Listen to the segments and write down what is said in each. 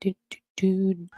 Do, do, do.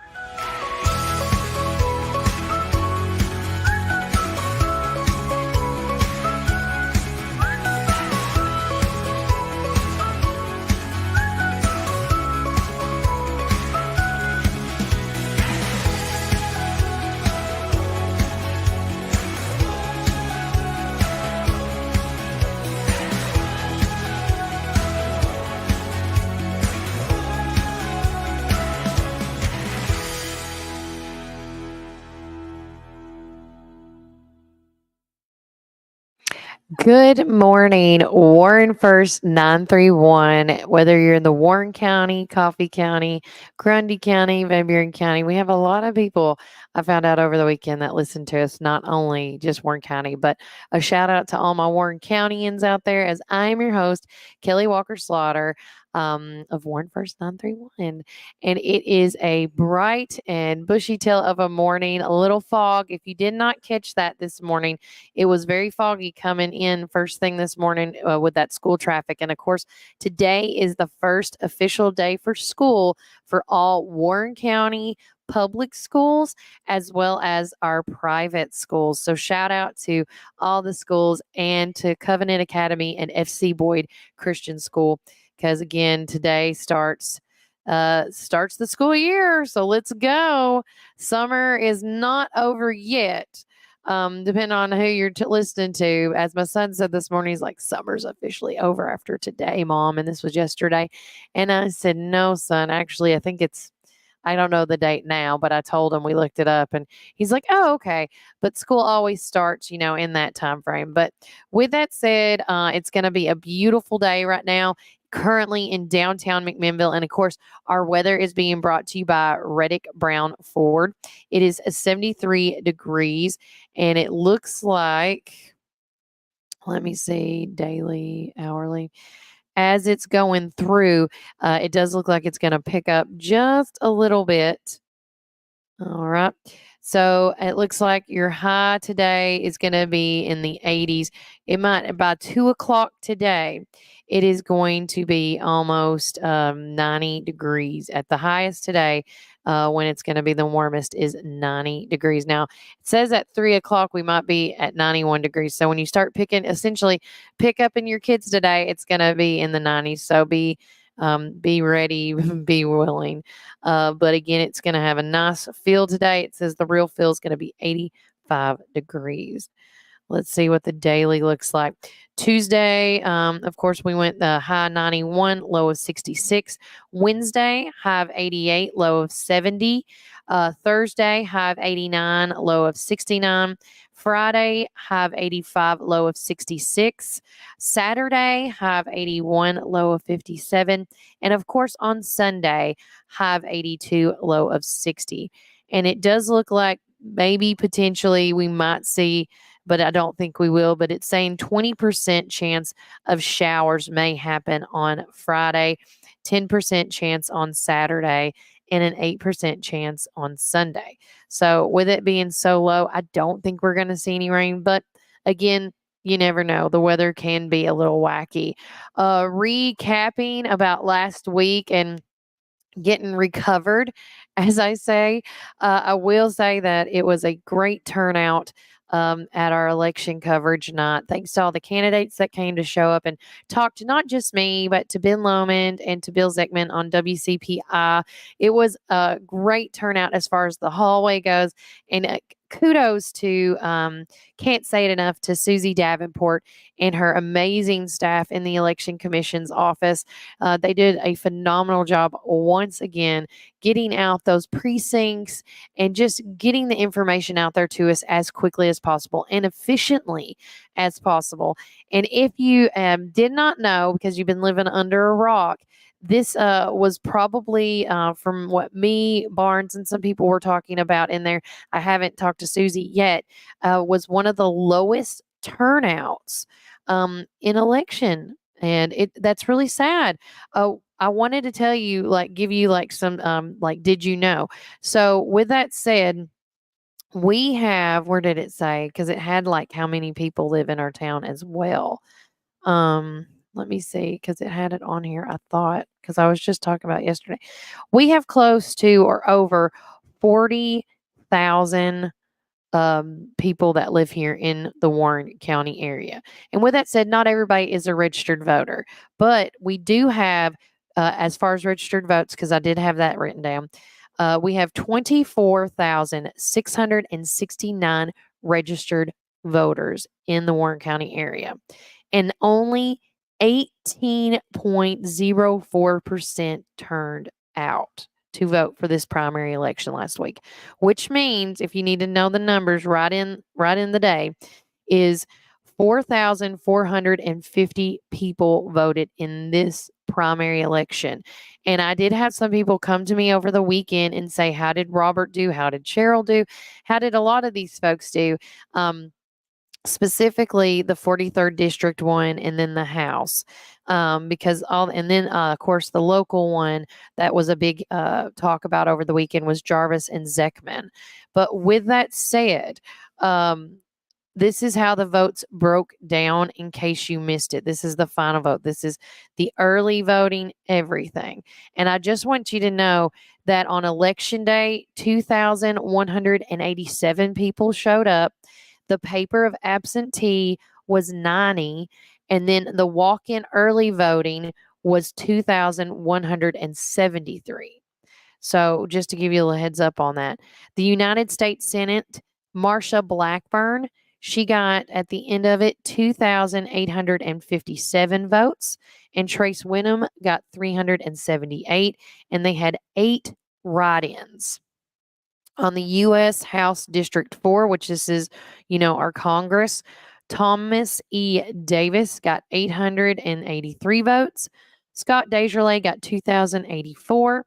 Good morning, Warren First 931. Whether you're in the Warren County, Coffee County, Grundy County, Van Buren County, we have a lot of people I found out over the weekend that listen to us, not only just Warren County, but a shout out to all my Warren Countyans out there as I am your host, Kelly Walker Slaughter. Of Warren First 931. And it is a bright and bushy tail of a morning, a little fog. If you did not catch that this morning, it was very foggy coming in first thing this morning with that school traffic. And of course, today is the first official day for school for all Warren County public schools as well as our private schools. So shout out to all the schools and to Covenant Academy and FC Boyd Christian School because again today starts the school year. So let's go. Summer is not over yet. Depending on who you're listening to. As my son said this morning, he's like, summer's officially over after today, Mom. And this was yesterday. And I said, no, son, actually, I think I don't know the date now, but I told him we looked it up and he's like, oh, okay. But school always starts, in that time frame. But with that said, it's going to be a beautiful day right now. Currently in downtown McMinnville. And of course, our weather is being brought to you by Reddick Brown Ford. It is 73 degrees and it looks like, let me see, daily, hourly. As it's going through, it does look like it's going to pick up just a little bit. All right. So it looks like your high today is going to be in the 80s. It might, by 2 o'clock today, it is going to be almost 90 degrees. At the highest today, when it's going to be the warmest, is 90 degrees. Now, it says at 3 o'clock we might be at 91 degrees. So when you start essentially pick up in your kids today, it's going to be in the 90s. So be ready, be willing. But again, it's going to have a nice feel today. It says the real feel is going to be 85 degrees. Let's see what the daily looks like. Tuesday, of course, we went the high 91, low of 66. Wednesday, high of 88, low of 70. Thursday, high of 89, low of 69. Friday, high of 85, low of 66. Saturday, high of 81, low of 57. And of course, on Sunday, high of 82, low of 60. And it does look like maybe potentially we might see, but I don't think we will. But it's saying 20% chance of showers may happen on Friday, 10% chance on Saturday, and an 8% chance on Sunday. So with it being so low, I don't think we're going to see any rain. But again, you never know. The weather can be a little wacky. Recapping about last week and getting recovered, as I say. I will say that it was a great turnout at our election coverage night. Thanks to all the candidates that came to show up and talk to not just me, but to Ben Lomond and to Bill Zeckman on WCPI. It was a great turnout as far as the hallway goes. And kudos to, can't say it enough, to Susie Davenport and her amazing staff in the Election Commission's office. They did a phenomenal job once again getting out those precincts and just getting the information out there to us as quickly as possible and efficiently as possible. And if you did not know, because you've been living under a rock, this was probably from what me, Barnes, and some people were talking about in there. I haven't talked to Susie yet. Was one of the lowest turnouts in election, and that's really sad. I wanted to tell you, give you some, did you know? So with that said, we have, where did it say? Because it had how many people live in our town as well. let me see, because it had it on here, I thought, because I was just talking about it yesterday. We have close to or over 40,000 people that live here in the Warren County area. And with that said, not everybody is a registered voter, but we do have, as far as registered votes, because I did have that written down, we have 24,669 registered voters in the Warren County area, and only 18.04% turned out to vote for this primary election last week, which means, if you need to know the numbers right in the day, is 4,450 people voted in this primary election. And I did have some people come to me over the weekend and say, how did Robert do? How did Cheryl do? How did a lot of these folks do? Specifically the 43rd district one, and then the House, because and then of course the local one that was a big talk about over the weekend was Jarvis and Zeckman. But with that said, this is how the votes broke down in case you missed it. This is the final vote. This is the early voting, everything. And I just want you to know that on election day, 2,187 people showed up. The paper of absentee was 90, and then the walk-in early voting was 2,173. So just to give you a little heads up on that. The United States Senate, Marsha Blackburn, she got at the end of it 2,857 votes, and Trace Wenham got 378, and they had 8 write-ins. On the U.S. House District 4, which this is, our Congress, Thomas E. Davis got 883 votes. Scott Desjarlais got 2,084.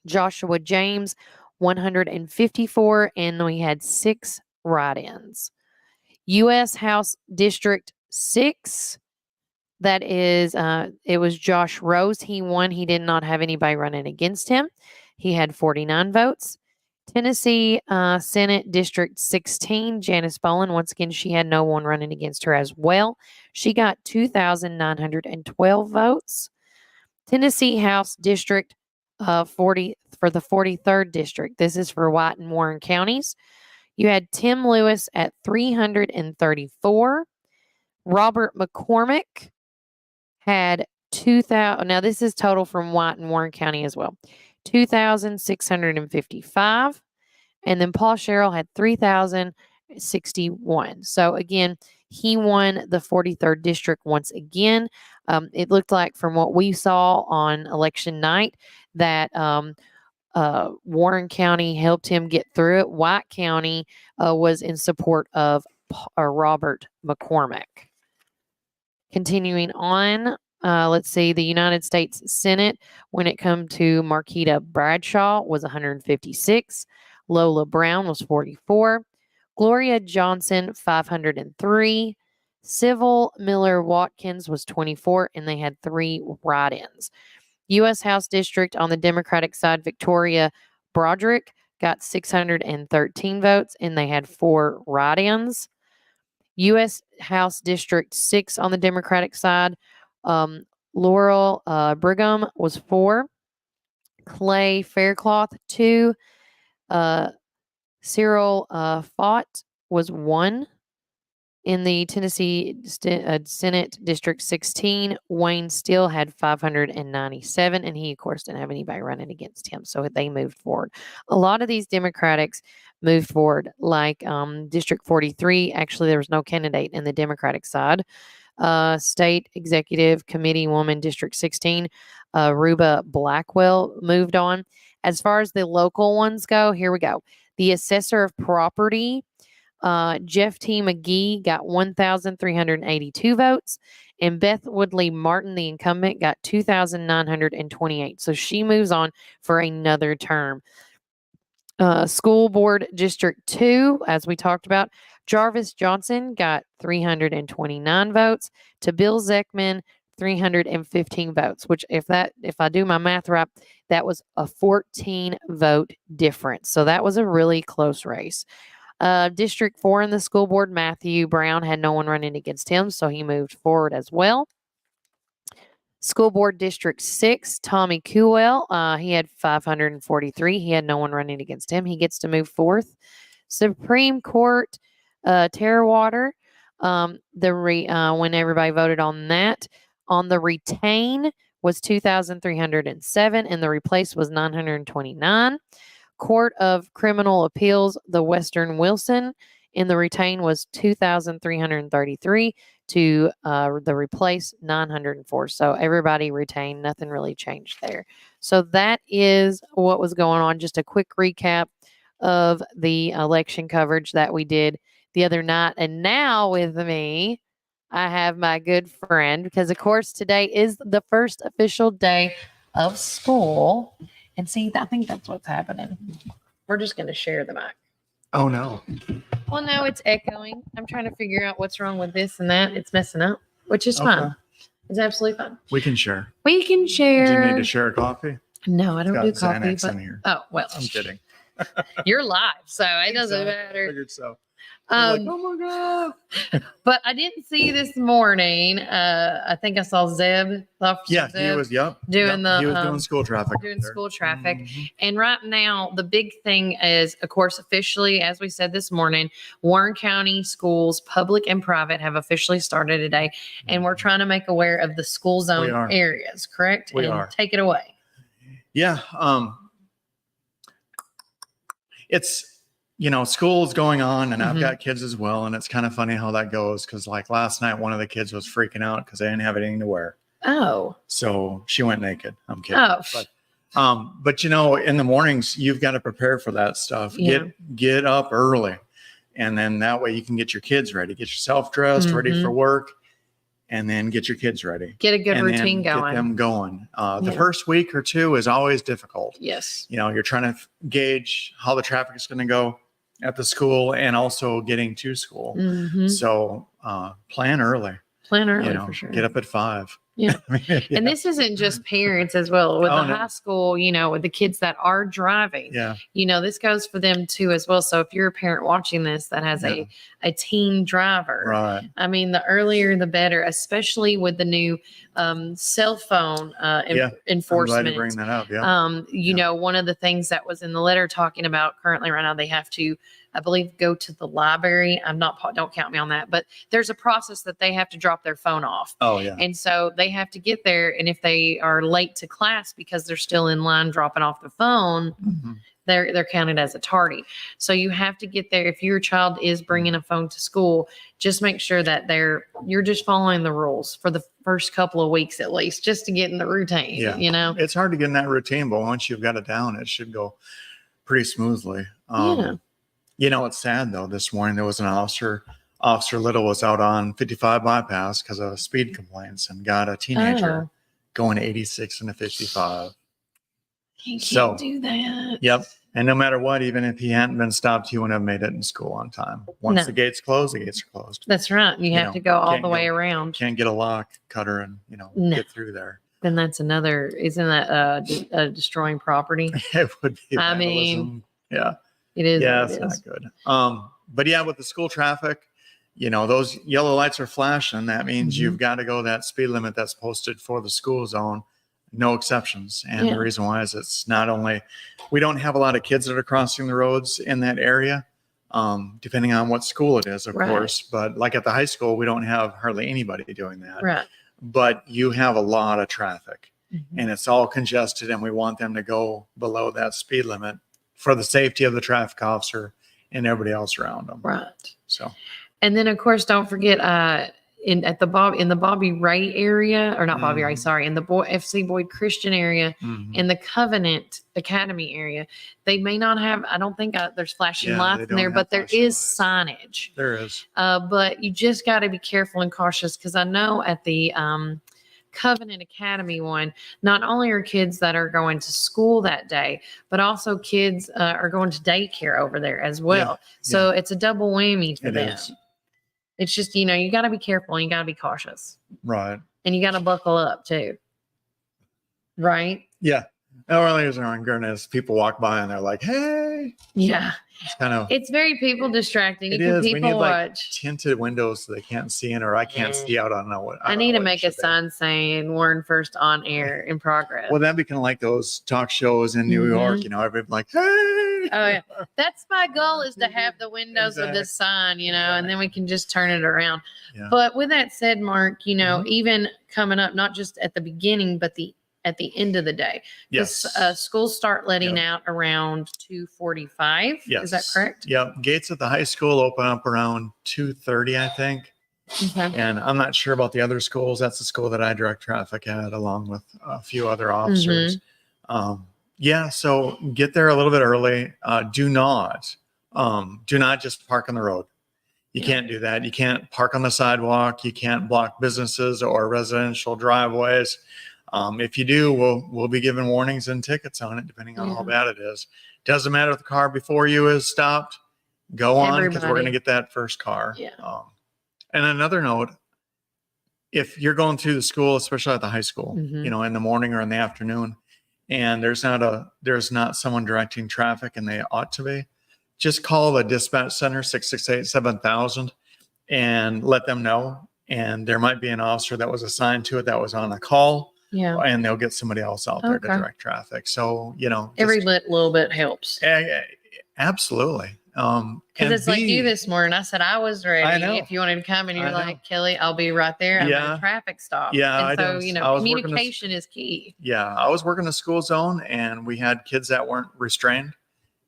Joshua James, 154, and we had 6 write-ins. U.S. House District 6, that is, it was Josh Rose. He won. He did not have anybody running against him. He had 49 votes. Tennessee Senate District 16, Janice Boland, once again, she had no one running against her as well. She got 2,912 votes. Tennessee House District 40 for the 43rd District. This is for White and Warren counties. You had Tim Lewis at 334. Robert McCormick had 2,000. Now, this is total from White and Warren County as well. 2,655. And then Paul Sherrill had 3,061. So again, he won the 43rd district once again. It looked like from what we saw on election night that Warren County helped him get through it. White County was in support of Robert McCormick. Continuing on, let's see, the United States Senate, when it come to Marquita Bradshaw, was 156. Lola Brown was 44. Gloria Johnson, 503. Civil Miller Watkins was 24, and they had 3 write-ins. U.S. House District on the Democratic side, Victoria Broderick got 613 votes, and they had 4 write-ins. U.S. House District 6 on the Democratic side, Laurel Brigham was 4. Clay Faircloth, 2. Cyril Fott was 1. In the Tennessee Senate District 16, Wayne Steele had 597, and he, of course, didn't have anybody running against him, so they moved forward. A lot of these Democrats moved forward, like District 43. Actually, there was no candidate in the Democratic side. State Executive Committee woman, District 16, Ruba Blackwell moved on. As far as the local ones go, here we go. The Assessor of Property, Jeff T. McGee got 1,382 votes, and Beth Woodley Martin, the incumbent, got 2,928. So she moves on for another term. School Board District 2, as we talked about, Jarvis Johnson got 329 votes to Bill Zeckman, 315 votes, which if I do my math right, that was a 14 vote difference. So that was a really close race. District 4 in the school board, Matthew Brown had no one running against him, so he moved forward as well. School Board District 6, Tommy Kuell, he had 543. He had no one running against him. He gets to move fourth. Supreme Court, Tara Water, when everybody voted on that. On the retain was 2,307, and the replace was 929. Court of Criminal Appeals, the Western Wilson, in the retain was 2,333 to the replace 904. So everybody retained, nothing really changed there. So that is what was going on. Just a quick recap of the election coverage that we did the other night. And now with me, I have my good friend, because of course today is the first official day of school. And see, I think that's what's happening. We're just going to share the mic. Oh, no. Well, no, it's echoing. I'm trying to figure out what's wrong with this and that. It's messing up, which is fine. It's absolutely fine. We can share. We can share. Do you need to share a coffee? No, I don't do It's got coffee. Xanax But in here. oh well, I'm kidding. you're live, so it doesn't So, matter. Figured so. Like, Um, oh my God. but I didn't see this morning. I think I saw Zeb. Officer Yeah, he Zeb, was, He was doing school traffic. Mhm. And right now, the big thing is, of course, officially, as we said this morning, Warren County schools, public and private, have officially started today. And we're trying to make aware of the school zone are. areas, correct? We and are. Take it away. Yeah. It's, school's going on, and I've Mhm. got kids as well. And it's kind of funny how that goes. Cause like last night, one of the kids was freaking out because they didn't have anything to wear. Oh. So she went naked. I'm kidding. Oh. But in the mornings, you've got to prepare for that stuff. Yeah. Get up early. And then that way you can get your kids ready, get yourself dressed, ready for work, and then get your kids ready. Get a good and routine then going. Get them going. The Yeah. first week or two is always difficult. Yes. You're trying to gauge how the traffic is going to go at the school and also getting to school. Mhm. So plan early. Plan early for sure. Get up at 5. Yeah. Yeah. And this isn't just parents as well. With Oh, the no. high school, with the kids that are driving, Yeah. this goes for them too as well. So if you're a parent watching this that has Yeah. a teen driver, Right. I mean, the earlier the better, especially with the new cell phone I'm enforcement. glad you bring that up. Yeah. One of the things that was in the letter talking about currently right now, they have to, I believe, go to the library. Don't count me on that, but there's a process that they have to drop their phone off. Oh, yeah. And so they have to get there. And if they are late to class because they're still in line dropping off the phone, Mhm. they're counted as a tardy. So you have to get there. If your child is bringing a phone to school, just make sure that you're just following the rules for the first couple of weeks at least, just to get in the routine. Yeah. It's hard to get in that routine, but once you've got it down, it should go pretty smoothly. Yeah. It's sad though. This morning there was an officer Little was out on 55 bypass because of speed complaints and got a teenager going 86 and a 55. You can't So- do that. Yep. And no matter what, even if he hadn't been stopped, he wouldn't have made it in school on time. Once No. the gates close, the gates are closed. That's right. You have to go all the way around. Can't get a lock cutter and, No. get through there. Then that's isn't that destroying property? It would be I vandalism. mean, yeah. It is. Yeah, what it's it not is. good. But yeah, with the school traffic, those yellow lights are flashing. That means Mhm. you've got to go that speed limit that's posted for the school zone, no exceptions. And Yeah. the reason why is it's not only, we don't have a lot of kids that are crossing the roads in that area, depending on what school it is, of Right. course. But like at the high school, we don't have hardly anybody doing that. Right. But you have a lot of traffic. Mhm. And it's all congested, and we want them to go below that speed limit for the safety of the traffic officer and everybody else around them. Right. So, And then of course, don't forget in the Bobby Ray area, or not Bobby Ray, Mhm. sorry, in the FC Boyd Christian area, mhm. in the Covenant Academy area, they may not have. I don't think there's flashing Yeah, lights they in don't there, have but there flashing is lights. signage. There is. But you just got to be careful and cautious, because I know at the Covenant Academy one, not only are kids that are going to school that day, but also kids are going to daycare over there as well. So it's a double whammy for It them. is. It's just, you got to be careful and you got to be cautious, Right. and you got to buckle up too. Right? Yeah. New Orleans aren't goodness. People walk by and they're like, "Hey," Yeah. it's kind of It's very people distracting. It You can is. We people need like watch. tinted windows so they can't see in, or I can't see out. I don't know what. I don't need know to what it make a should be. sign saying Warren First on air in progress. Well, that'd be kind of like those talk shows in New York. You know, everybody like, "Hey." Oh yeah, that's my goal is to have the windows of this sign, and then we can just turn it around. Yeah. But with that said, Mark, even coming up, not just at the beginning, but at the end of the day, Yes. schools start letting Yep. out around 2:45. Yes. Is that correct? Yep. Gates at the high school open up around 2:30, I think. Okay. And I'm not sure about the other schools. That's the school that I direct traffic at, along with a few other officers. Yeah, so get there a little bit early. Do not just park on the road. You can't do that. You can't park on the sidewalk. You can't block businesses or residential driveways. If you do, we'll be giving warnings and tickets on it, depending on how bad it is. Doesn't matter if the car before you is stopped. Go on, because we're going to get that first car. Yeah. And another note, if you're going through the school, especially at the high school, in the morning or in the afternoon, and there's not someone directing traffic, and they ought to be, just call the dispatch center 668-7000 and let them know. And there might be an officer that was assigned to it that was on a call. Yeah. And they'll get somebody else out there to direct traffic. So, every little bit helps. Absolutely. Because it's like you this morning. I said I was ready. I know. If you wanted to come, and you're like, Kelly, I'll be right there. I'm at a traffic stop. Yeah. And so, communication is key. Yeah. I was working the school zone, and we had kids that weren't restrained.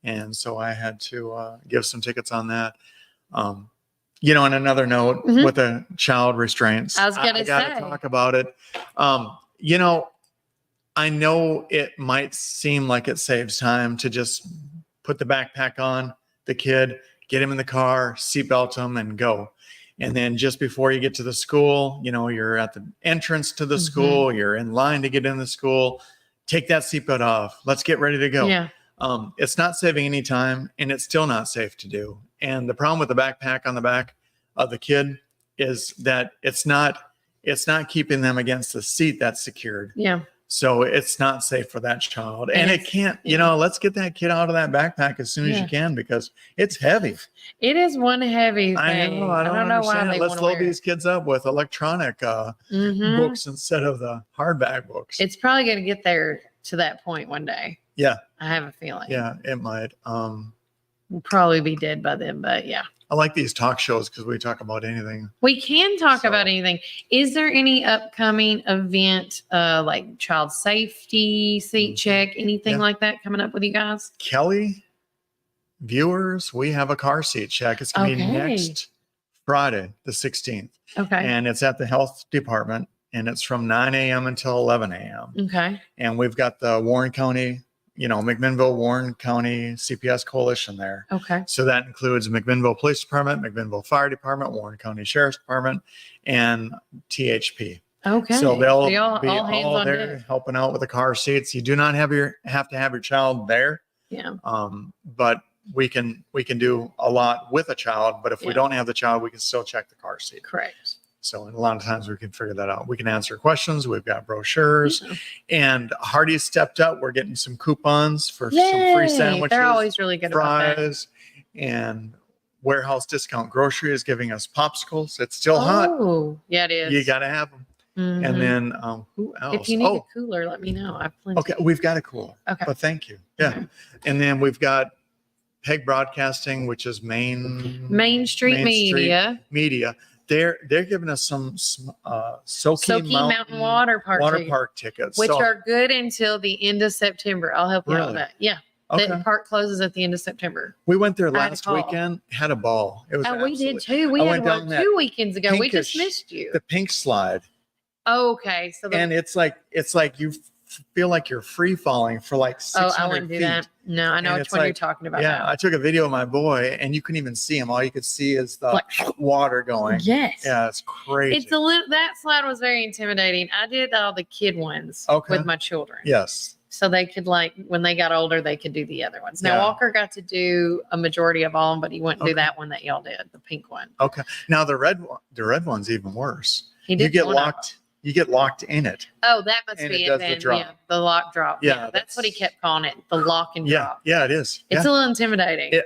And so I had to give some tickets on that. On another note, with the child restraints, I was going to say, I got to talk about it. I know it might seem like it saves time to just put the backpack on the kid, get him in the car, seatbelt him, and go. And then just before you get to the school, you're at the entrance to the school, you're in line to get in the school, take that seatbelt off. Let's get ready to go. Yeah. It's not saving any time, and it's still not safe to do. And the problem with the backpack on the back of the kid is that it's not keeping them against the seat that's secured. Yeah. So it's not safe for that child. And it can't, let's get that kid out of that backpack as soon as you can, because it's heavy. It is one heavy thing. I know. I don't know why they let's load these kids up with electronic books instead of the hardback books. It's probably going to get there to that point one day. Yeah. I have a feeling. Yeah, it might. We'll probably be dead by then, but yeah. I like these talk shows because we talk about anything. We can talk about anything. Is there any upcoming event, like child safety, seat check, anything like that coming up with you guys? Kelly, viewers, we have a car seat check. It's going to be next Friday, the 16th. Okay. And it's at the health department, and it's from 9 a.m. until 11 a.m. Okay. And we've got the Warren County, McMinnville, Warren County CPS Coalition there. Okay. So that includes McMinnville Police Department, McMinnville Fire Department, Warren County Sheriff's Department, and THP. Okay. So they'll be all there helping out with the car seats. You do not have to have your child there. Yeah. But we can do a lot with a child. But if we don't have the child, we can still check the car seat. Correct. So a lot of times we can figure that out. We can answer questions. We've got brochures, and Hardee's stepped up. We're getting some coupons for some free sandwiches. They're always really good about fries, and Warehouse Discount Grocery is giving us popsicles. It's still hot. Oh, yeah, it is. You got to have them. And then who else? If you need a cooler, let me know. I've plenty. Okay, we've got a cooler. Okay. But thank you. Yeah. Okay. And then we've got Peg Broadcasting, which is Main Street Media. They're giving us some Soaky Mountain Water Park tickets, which are good until the end of September. I'll help you out with that. Yeah. Okay. The park closes at the end of September. We went there last weekend, had a ball. It was we did too. We had one 2 weekends ago. We just missed you. The pink slide. Okay. And it's like you feel like you're free falling for like 600 I wouldn't do that. No, I know which one you're talking about. Yeah, I took a video of my boy, and you couldn't even see him. All you could see is the water going. Yes. Yeah, it's crazy. It's that slide was very intimidating. I did all the kid ones with my children. Yes. So they could when they got older, they could do the other ones. Now Walker got to do a majority of all of them, but he wouldn't do that one that y'all did, the pink one. Okay. Now the red one's even worse. He did. You get locked you get locked in it. Oh, that must And be it it does the then. drop. Yeah, the lock drop. Yeah, That's what he that's- kept calling it, the lock and Yeah, drop. yeah, it is. It's Yeah. a little intimidating.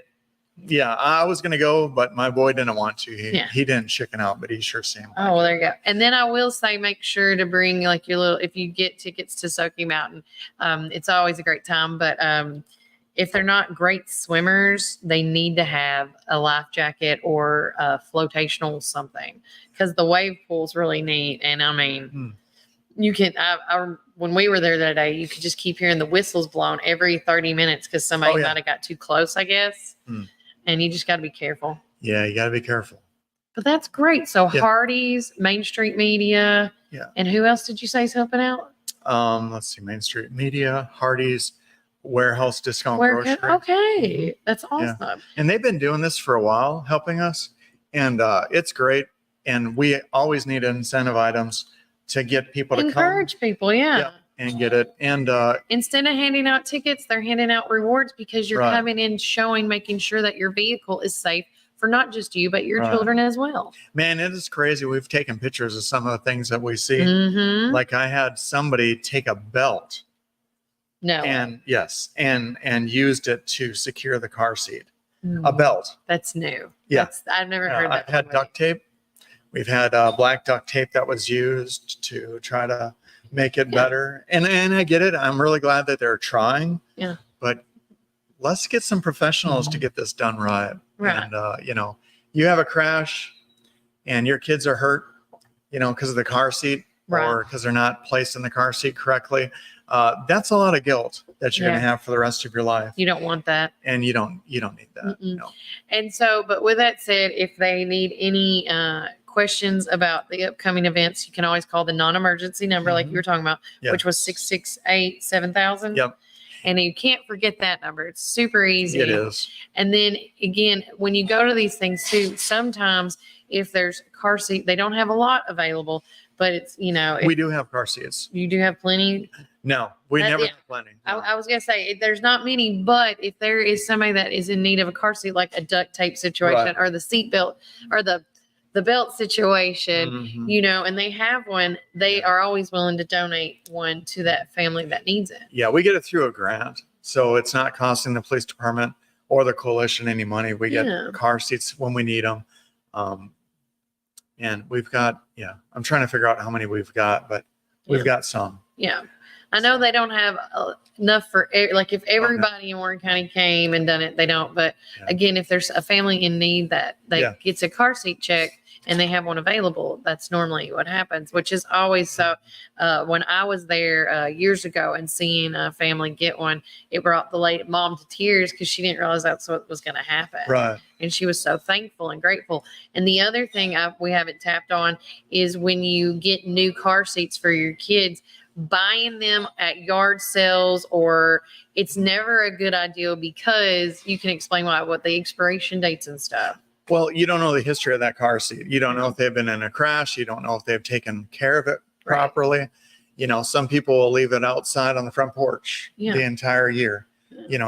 Yeah, I was gonna go, but my boy didn't want to. Yeah. He didn't chicken out, but he sure seemed. Oh, well, there you go. And then I will say, make sure to bring like your little, if you get tickets to Soaky Mountain, it's always a great time. But if they're not great swimmers, they need to have a life jacket or a flotational something, because the wave pool's really neat. And I mean, you can, when we were there that day, you could just keep hearing the whistles blown every 30 minutes because somebody Oh, yeah. might have got too close, I guess. Hmm. And you just got to be careful. Yeah, you got to be careful. But that's great. So Yeah. Hardee's, Main Street Media. Yeah. And who else did you say is helping out? Let's see, Main Street Media, Hardee's, Warehouse Discount Where? Grocery. Okay. That's Yeah. awesome. And they've been doing this for a while, helping us, and it's great. And we always need incentive items to get people to Encourage people. Yeah. Yeah. and get it. And Instead of handing out tickets, they're handing out rewards because you're Right. coming in showing, making sure that your vehicle is safe for not just you, but your Right. children as well. man, it is crazy. We've taken pictures of some of the things that we see. Mm-hmm. Like I had somebody take a belt No. and and used it to secure the car seat. A Mm, belt. That's new. Yeah. I've never heard that. I've had before. duct tape. We've had black duct tape that was used to try to make it Yeah. better. And I get it. I'm really glad that they're trying. Yeah. But let's get some professionals to get this done right. Right. And you have a crash and your kids are hurt, because of the car seat Right. or because they're not placed in the car seat correctly. That's a lot of guilt that you're going to have for the rest of your life. You don't want that. And you don't need that. Mm-mm. No. And so, but with that said, if they need any questions about the upcoming events, you can always call the non-emergency number, like you were talking about, Yeah. which was 668-7000. Yep. And you can't forget that number. It's super easy. It is. And then again, when you go to these things too, sometimes if there's car seat, they don't have a lot available, but it's, if We do have car seats. you do have plenty. No, we That- never yeah. have plenty. I was gonna say there's not many, but if there is somebody that is in need of a car seat, like a duct tape situation Right. or the seat belt or the belt situation, Mhm. and they have one, they are always willing to donate one to that family that needs it. Yeah, we get it through a grant. So it's not costing the police department or the coalition any money. We get Yeah. car seats when we need them. And we've got, I'm trying to figure out how many we've got, but we've Yeah. got some. Yeah. I know they don't have enough for like if everybody in Warren County came and done it, they don't. But Yeah. again, if there's a family in need that Yeah. gets a car seat check and they have one available, that's normally what happens, which is always so. When I was there years ago and seeing a family get one, it brought the lady mom to tears because she didn't realize that's what was going to happen. Right. And she was so thankful and grateful. And the other thing we haven't tapped on is when you get new car seats for your kids, buying them at yard sales, or it's never a good idea because you can explain why, what the expiration dates and stuff. Well, you don't know the history of that car seat. You don't know if they've been in a crash. You don't know if they've taken care of it Right. properly. Some people will leave it outside on the front porch Yeah. the entire year.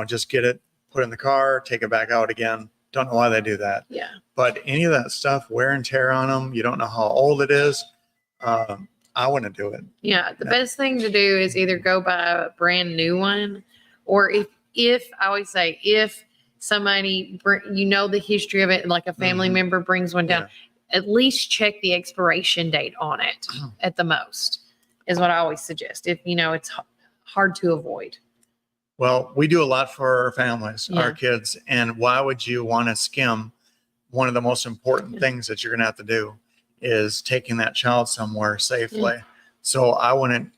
Just get it, put it in the car, take it back out again. Don't know why they do that. Yeah. But any of that stuff, wear and tear on them, you don't know how old it is. I wouldn't do it. Yeah. The Yeah. best thing to do is either go buy a brand new one, or if I always say, if somebody, the history of it, and like a family Mhm. member brings one down, at least check the expiration date on it at the most, is what I always suggest. If, it's hard to avoid. Well, we do a lot for our families, Yeah. our kids. And why would you want to skim one of the most important Yeah. things that you're going to have to do is taking that child somewhere safely. So I wouldn't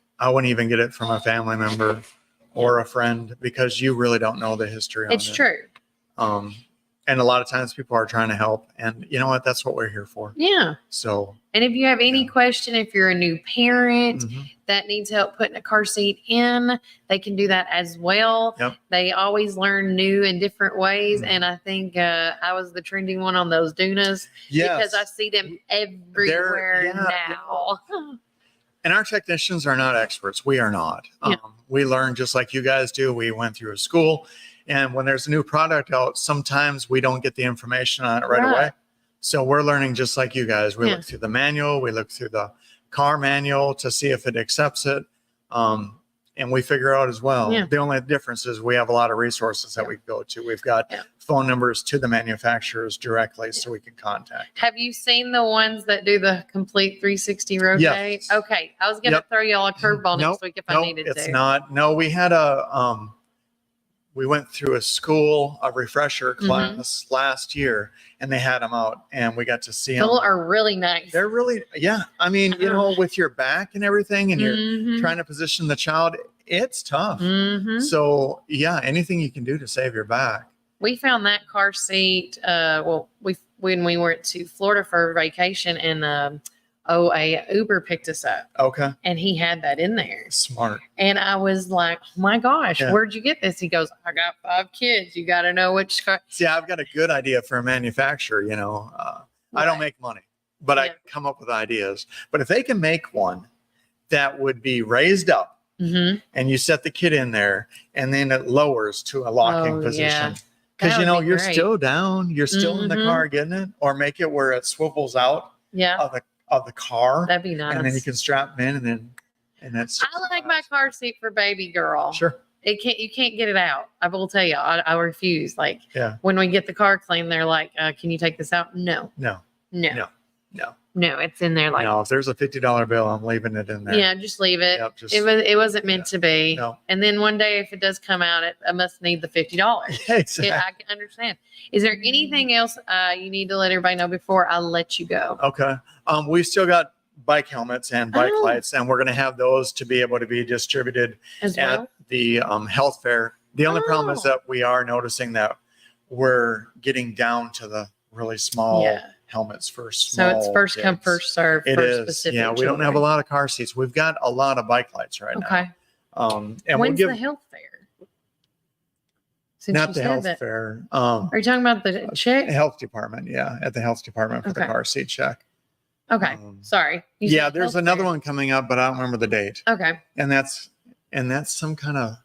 even get it from a family member or a friend because you really don't know the history on It's it. true. And a lot of times people are trying to help, and you know what? That's what we're here for. Yeah. So And if you have any Yeah. question, if you're a new parent mhm. that needs help putting a car seat in, they can do that as well. Yep. They always learn new and different ways. Mhm. And I think I was the trending one on those Dunas because I see them everywhere yeah, now. And our technicians are not experts. We are not. Yeah. We learn just like you guys do. We went through a school. And when there's a new product out, sometimes we don't get the information on it right away. So we're learning just like you guys. We Yeah. look through the manual. We look through the car manual to see if it accepts it. And we figure out as well. Yeah. The only difference is we have a lot of resources that we go to. We've got phone numbers to the manufacturers directly so we can contact. Have you seen the ones that do the complete 360 rotate? Yes. Okay. I was going to throw y'all a curveball next week if I needed it's to. not. No, we had we went through a refresher class last year, and they had them out, and we got to see them. Those are really nice. They're really, I mean, you know, with your back and everything, and you're trying to position the child, it's tough. So yeah, anything you can do to save your back. We found that car seat. When we went to Florida for vacation, and a Uber picked us up. Okay. And he had that in there. Smart. And I was like, oh my gosh, where'd you get this? He goes, I got 5 kids. You got to know which car. See, I've got a good idea for a manufacturer, you know. I don't make money, but I come up with ideas. But if they can make one that would be raised up and you set the kid in there and then it lowers to a locking position. Because, you know, you're still down. You're still in the car getting it. Or make it where it swivels out of the car. That'd be nice. And then you can strap them in and that's. I like my car seat for baby girl. Sure. You can't get it out. I will tell you, I refuse. Like when we get the car clean, they're like, can you take this out? No, it's in there. Like, no, if there's a $50 bill, I'm leaving it in there. Yeah, just leave it. Yep, it wasn't meant to be. No. And then one day, if it does come out, I must need the $50. Exactly. I can understand. Is there anything else you need to let everybody know before I let you go? Okay. We've still got bike helmets and bike lights, and we're going to have those to be able to be distributed at the health fair. The only problem is that we are noticing that we're getting down to the really small helmets for small So it's first kids. come, first serve. It for is. specific Yeah, we don't have a lot of car seats. We've got a lot of bike lights right now. Okay. And when's we'll the health fair? Since not you the said health that. fair. Are you talking about the check? Health department. Yeah, at the health department for the car seat check. Okay. Sorry. You Yeah, said there's health another fair. one coming up, but I don't remember the date. Okay. And that's some kind of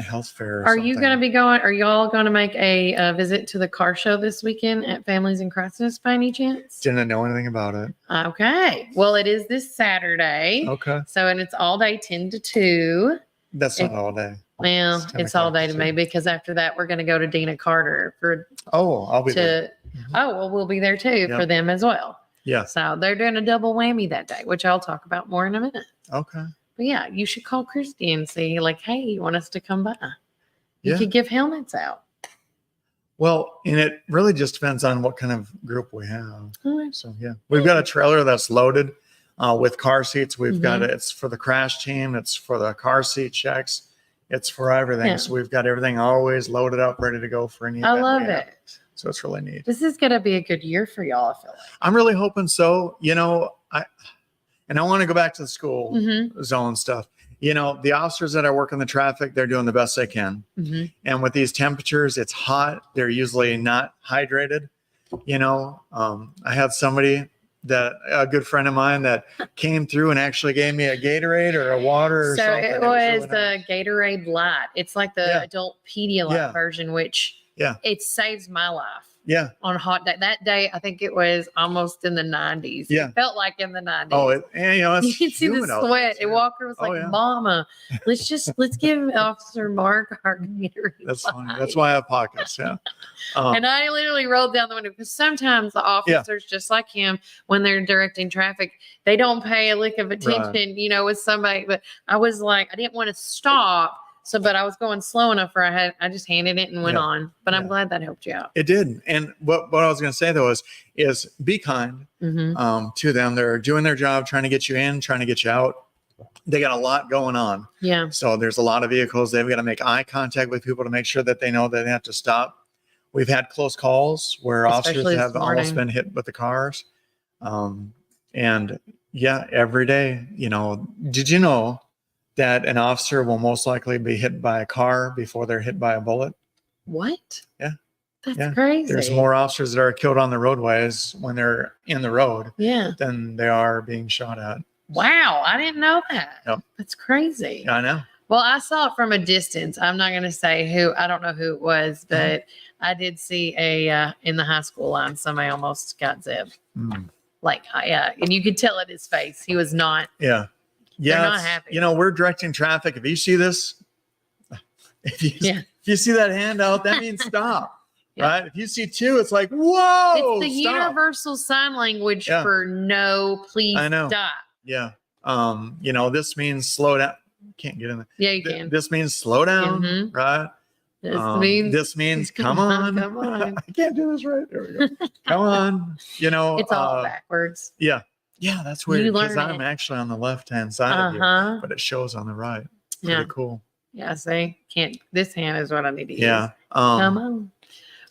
health fair. Are you going to be going? Are y'all going to make a visit to the car show this weekend at Families in Crisis by any chance? Didn't know anything about it. Okay. Well, it is this Saturday. Okay. So, and it's all day 10 to 2. That's not all day. Well, it's all day to me because after that, we're going to go to Dina Carter for. Oh, I'll be there. Oh, well, we'll be there too for them as well. Yeah. So they're doing a double whammy that day, which I'll talk about more in a minute. Okay. But yeah, you should call Christy and see, like, hey, you want us to come by? You Yeah. could give helmets out. Well, and it really just depends on what kind of group we have. Alright. So yeah, we've got a trailer that's loaded with car seats. We've got it's for the crash team. It's for the car seat checks. It's for everything. Yeah. So we've got everything always loaded up, ready to go for any I event love we have. it. So it's really neat. This is going to be a good year for y'all, I feel like. I'm really hoping so. You know, I want to go back to the school zone stuff. You know, the officers that are working the traffic, they're doing the best they can. And with these temperatures, it's hot. They're usually not hydrated. You know, I had somebody a good friend of mine that came through and actually gave me a Gatorade or a water or So something. it was really the nice. Gatorade Light. It's like the adult Pedialyte version, which it saves my life. Yeah. On a hot day. That day, I think it was almost in the 90s. Yeah. It felt like in the 90s. Oh, and you know, it's you can see the humid out there, sweat. too. And Walker was like, Mama, let's give Officer Mark our Gatorade. That's funny. That's why I have pockets. Yeah. And I literally rolled down the window because sometimes the officers, just like him, when they're directing traffic, they don't pay a lick of attention, you know, with somebody. But I was like, I didn't want to stop. So, but I was going slow enough where I just handed it and went on. But I'm glad that helped you out. It did. And what I was going to say though is be kind to them. They're doing their job, trying to get you in, trying to get you out. They got a lot going on. Yeah. So there's a lot of vehicles. They've got to make eye contact with people to make sure that they know that they have to stop. We've had close calls where officers have almost been hit with the cars. And yeah, every day, you know, did you know that an officer will most likely be hit by a car before they're hit by a bullet? What? Yeah. That's crazy. There's more officers that are killed on the roadways when they're in the road than they are being shot at. Wow. I didn't know that. Yep. That's crazy. I know. Well, I saw it from a distance. I'm not going to say who. I don't know who it was, but I did see in the high school line, somebody almost got zipped. Like, yeah. And you could tell at his face. He was not. Yeah. Yeah. They're not it's- happy. You know, we're directing traffic. If you see this, Yeah. if you see that handout, that means stop. Yeah. Right? If you see two, it's like, whoa. It's the stop. universal sign language Yeah. for no, please I know. stop. Yeah. You know, this means slow down. Can't get in there. Yeah, you can. This means slow down, Mhm. right? This This means come on. Come on. I can't do this right. There we go. Come on. You know, It's all backwards. yeah. Yeah, that's weird You because learn I'm it. actually on the left-hand side of you, Uh-huh. but it shows on the right. Pretty Yeah. cool. Yeah, see? Can't this hand is what I need to use. Yeah. Come on.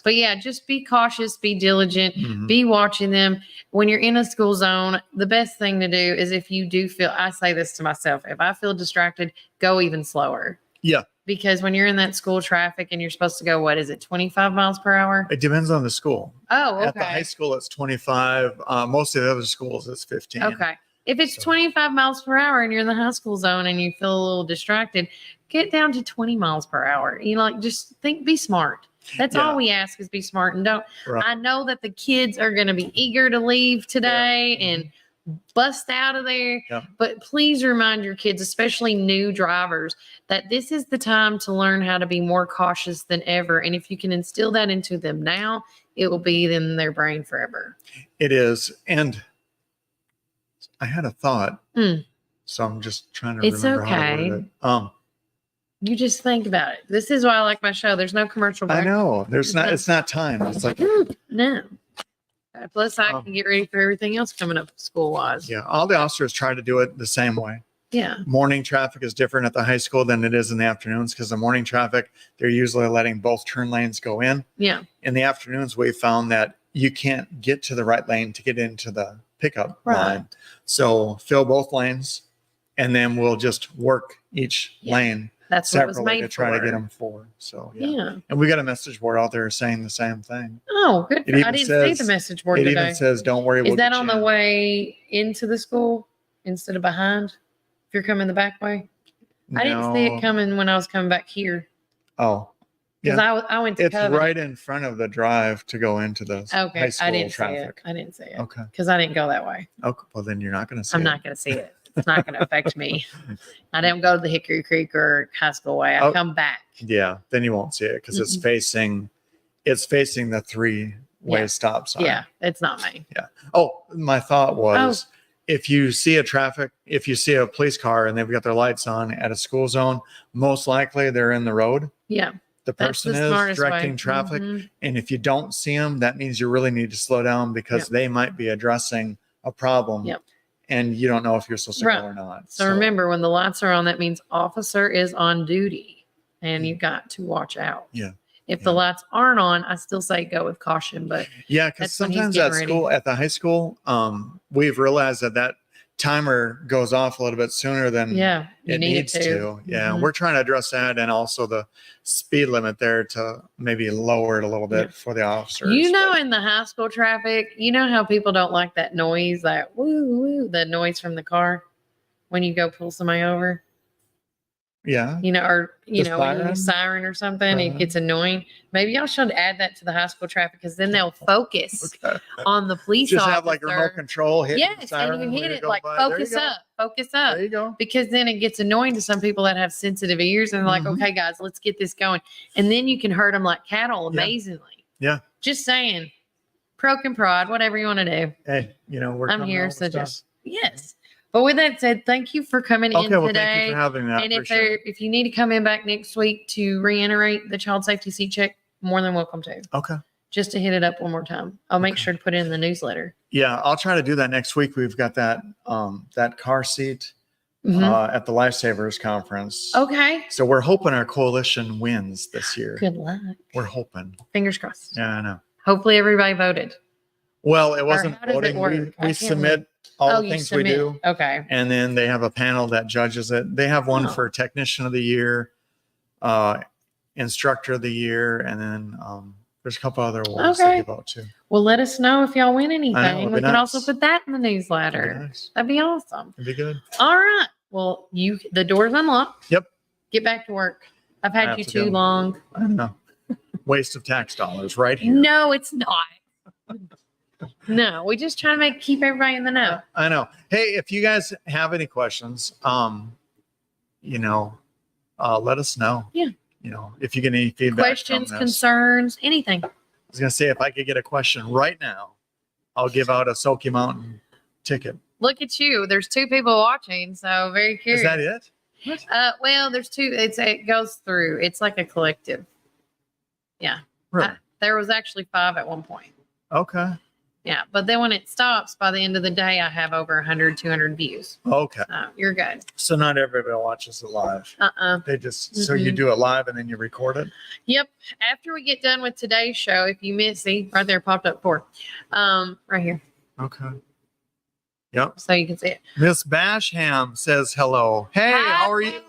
But yeah, just be cautious, be diligent, Mhm. be watching them. When you're in a school zone, the best thing to do is if you do feel, I say this to myself, if I feel distracted, go even slower. Yeah. Because when you're in that school traffic and you're supposed to go, what is it, 25 miles per hour? It depends on the school. Oh, okay. At the high school, it's 25. Most of the other schools, it's 15. Okay. If it's So- 25 miles per hour and you're in the high school zone and you feel a little distracted, get down to 20 miles per hour. You know, like just think, be smart. That's Yeah. all we ask is be smart and don't. Right. I know that the kids are going to be eager to leave today and bust out of there, Yeah. but please remind your kids, especially new drivers, that this is the time to learn how to be more cautious than ever. And if you can instill that into them now, it will be in their brain forever. It is. And I had a thought. Mm. So I'm just trying to It's remember how to okay. word it. You just think about it. This is why I like my show. There's no commercial break. I know. It's not time. It's like, No. Plus, I Um, can get ready for everything else coming up school wise. yeah, all the officers try to do it the same way. Yeah. Morning traffic is different at the high school than it is in the afternoons because the morning traffic, they're usually letting both turn lanes go in. Yeah. In the afternoons, we found that you can't get to the right lane to get into the pickup Right. line. So fill both lanes and then we'll just work each Yeah. lane That's what it was separately made to try for. to get them forward. So yeah. Yeah. And we got a message board out there saying the same thing. Oh, good. It I even didn't see says- the message board It today. even says, don't worry. Is we'll that get on you the in." way into the school instead of behind? If you're coming the back way? I didn't see No. it coming when I was coming back here Oh, because Yeah. I went to it's Covenant. right in front of the drive to go into the Okay. high school I didn't traffic. see it. I didn't see it Okay. because I didn't go that way. Okay. Well, then you're not going to see I'm it. not going to see it. It's not going to affect me. I don't go to the Hickory Creek or high school way. I Oh. come back. Yeah. Then you won't see it because it's facing the three-way Yeah. stop sign. Yeah, it's not me. Oh, my thought was Oh. if you see a police car and they've got their lights on at a school zone, most likely they're in the road. Yeah, The that's the person is smartest directing way. traffic. Mhm. And if you don't see them, that means you really need to slow down because they might be addressing a problem. Yep. And you don't know if you're supposed to Right. go or not. So remember, when the lights are on, that means officer is on duty, and you got to watch out. Yeah. If the Yeah. lights aren't on, I still say go with caution. But Yeah, because That's when he's sometimes getting at ready. school, at the high school, we've realized that timer goes off a little bit sooner than yeah, you it need needs it to. Yeah, Mhm. we're trying to address that and also the speed limit there to maybe lower it a little bit Yeah. for the officers. You know, but- in the high school traffic, you know how people don't like that noise, that woo woo, the noise from the car when you go pull somebody over. yeah, You know, or you The know, when you use siren? siren or something, it Uh-huh. gets annoying. Maybe y'all should add that to the high school traffic because then they'll focus okay. on the police Just officer. have like remote control hit. Yes, and you hit it like focus up, focus up. There you go. Because then it gets annoying to some people that have sensitive ears and they're like, Mhm. okay, guys, let's get this going. And then you can hurt them like cattle Yeah. amazingly. Yeah. Just saying, proc and prod, whatever you want to do. Hey, we're I'm coming here, out with so stuff. just, yes. But with that said, thank you for coming in Okay, well, today. thank you for having me. I And if appreciate it. if you need to come in back next week to reiterate the child safety seat check, more than welcome to. Okay. Just to hit it up one more time. I'll make Okay. sure to put it in the newsletter. Yeah, I'll try to do that next week. We've got that car seat Mhm. at the Lifesavers conference. Okay. So we're hoping our coalition wins this year. Good luck. We're hoping. Fingers crossed. Yeah, I know. Hopefully everybody voted. Well, it wasn't how does it voting. work? We, I we can't submit all the you things we submit. do, Okay. and then they have a panel that judges it. They have one Oh. for technician of the year, instructor of the year, and then there's a couple other awards Okay. they give out too. Well, let us know if y'all win anything. it'd We be can also nice. put that in the It'd be newsletter. nice. That'd be awesome. It'd be good. All right. Well, the door's unlocked. Yep. Get back to work. I've I had have you to too go. long. I don't know. Waste of tax dollars right here. No, it's not. No, we just try to keep everybody in the know. I know. Hey, if you guys have any questions, let us know. Yeah. If you get any feedback. Questions, from this. concerns, anything. I was gonna say, if I could get a question right now, I'll give out a Soaky Mountain ticket. Look at you. There's 2 people watching, so very curious. Is that it? Well, there's 2. It goes through. It's like a collective. Yeah. Really? There was actually 5 at one point. Okay. Yeah, but then when it stops, by the end of the day, I have over 100, 200 views. Okay. So you're good. So not everybody watches it live. They just so you do it live and then you record it. Yep. After we get done with today's show, if you miss, see right there popped up 4, right here, Okay. Yep. so you can see it. Miss Basham says hello. Hey, Hi, how are you? Pat.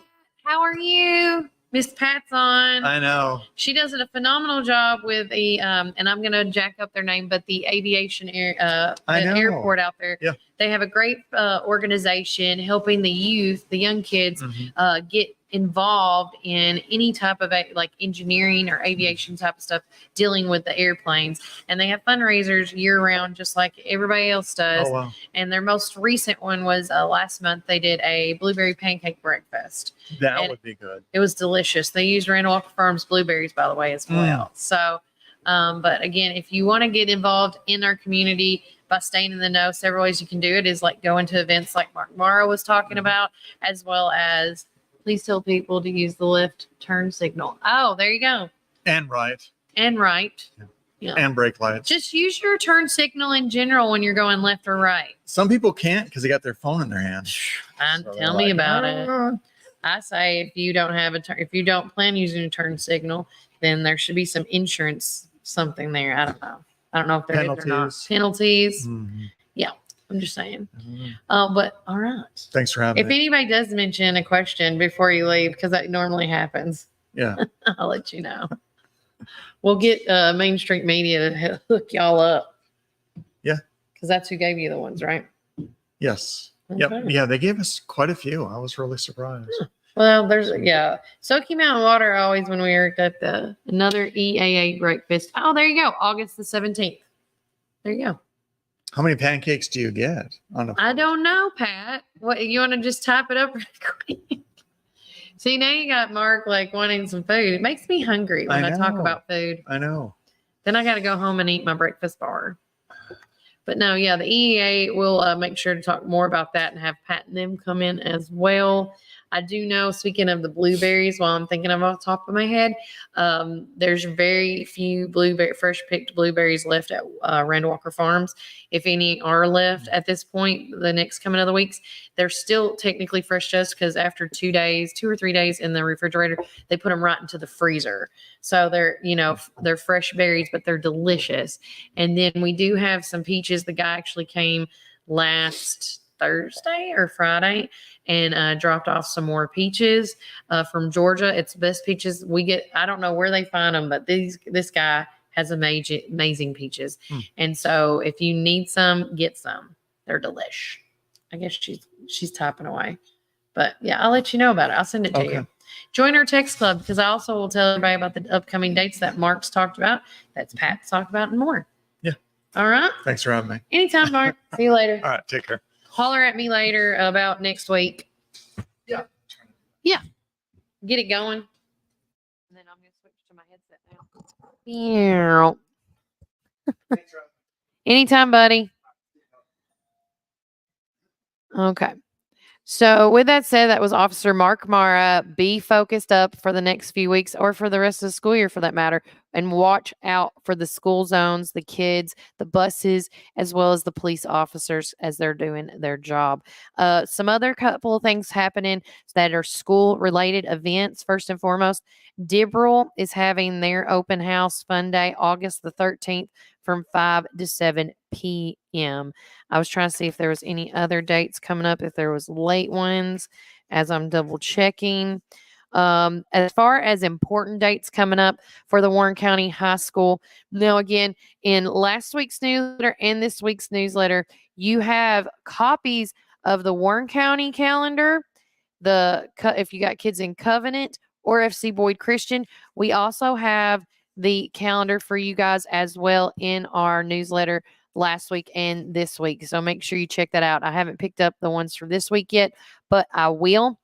How are you? Miss Pat's on. I know. She does a phenomenal job with the and I'm gonna jack up their name, but the aviation I know. airport out there. Yeah. They have a great organization helping the youth, the young kids, Mhm. get involved in any type of like engineering or aviation type of stuff dealing with the airplanes. And they have fundraisers year round, just like everybody else does. Oh wow. And their most recent one was last month. They did a blueberry pancake breakfast. That And would be good. It was delicious. They used Randall Walker Farms blueberries, by the way, as well. So, but again, if you want to get involved in our community by staying in the know, several ways you can do it is like going to events like Mark Morrow was talking about, as well as please tell people to use the left turn signal. Oh, there you go. And right. And right. Yeah. And brake lights. Just use your turn signal in general when you're going left or right. Some people can't because they got their phone in their hand. So Tell they're me like, about it. "Ah." I say if you don't have if you don't plan using a turn signal, then there should be some insurance something there. I don't know. I don't know if there is or not. Penalties. Penalties. Mhm. I'm just saying. Mhm. But all right. Thanks for having If me. anybody does mention a question before you leave, because that normally happens, Yeah. I'll let you know. We'll get Main Street Media to hook y'all up. Yeah. Because that's who gave you the ones, right? Yes. Yep. Okay. Yeah, they gave us quite a few. I was really surprised. Well, Soaky Mountain Water always when we were at another EAA breakfast. Oh, there you go. August the 17th. There you go. How many pancakes do you get on a I don't know, Pat. What you want to just type it up really quick? See, now you got Mark like wanting some food. It makes me hungry when I talk know. about food. I know. Then I got to go home and eat my breakfast bar. But no, yeah, the EEA will make sure to talk more about that and have Pat and them come in as well. I do know, speaking of the blueberries, while I'm thinking of off the top of my head, there's very few fresh picked blueberries left at Randall Walker Farms. If any are left at this point, the next coming of the weeks, they're still technically fresh just because after 2 or 3 days in the refrigerator, they put them right into the freezer. So they're, they're fresh berries, but they're delicious. And then we do have some peaches. The guy actually came last Thursday or Friday and dropped off some more peaches from Georgia. It's the best peaches we get. I don't know where they find them, but this guy has amazing peaches. And so if you need some, get some. They're delish. I guess she's typing away. But yeah, I'll let you know about it. I'll send it to you. Join our text club because I also will tell everybody about the upcoming dates that Mark's talked about, that's Pat's talked about, and more. Yeah. All right. Thanks for having me. Anytime, Mark. See you later. All right. Take care. Holler at me later about next week. Yeah. Yeah. Get it going. And then I'm going to switch to my headset now. Anytime, buddy. Okay. So with that said, that was Officer Mark Mara. Be focused up for the next few weeks or for the rest of the school year for that matter, and watch out for the school zones, the kids, the buses, as well as the police officers as they're doing their job. Some other couple of things happening that are school related events. First and foremost, Dibral is having their open house fun day August the 13th from 5 to 7 p.m. I was trying to see if there was any other dates coming up, if there was late ones, as I'm double checking. As far as important dates coming up for the Warren County High School, now again, in last week's newsletter and this week's newsletter, you have copies of the Warren County calendar, if you got kids in Covenant or FC Boyd Christian. We also have the calendar for you guys as well in our newsletter last week and this week. So make sure you check that out. I haven't picked up the ones for this week yet, but I will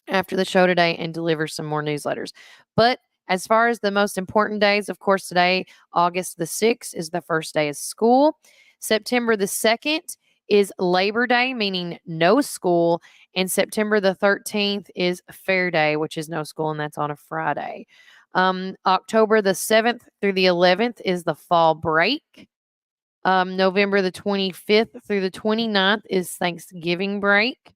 after the show today and deliver some more newsletters. But as far as the most important days, of course, today, August the 6th, is the first day of school. September the 2nd is Labor Day, meaning no school. And September the 13th is Fair Day, which is no school, and that's on a Friday. October the 7th through the 11th is the fall break. November the 25th through the 29th is Thanksgiving break.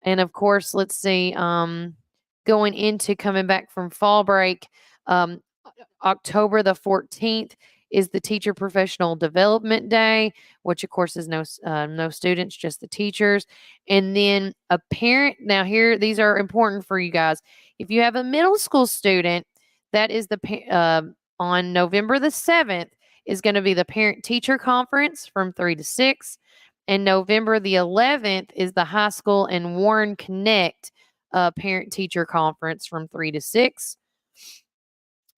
And of course, let's see, going into coming back from fall break, October the 14th is the Teacher Professional Development Day, which of course is no students, just the teachers. And then a parent, now here, these are important for you guys. If you have a middle school student, that is on November the 7th is going to be the Parent Teacher Conference from 3 to 6. And November the 11th is the high school and Warren Connect Parent Teacher Conference from 3 to 6.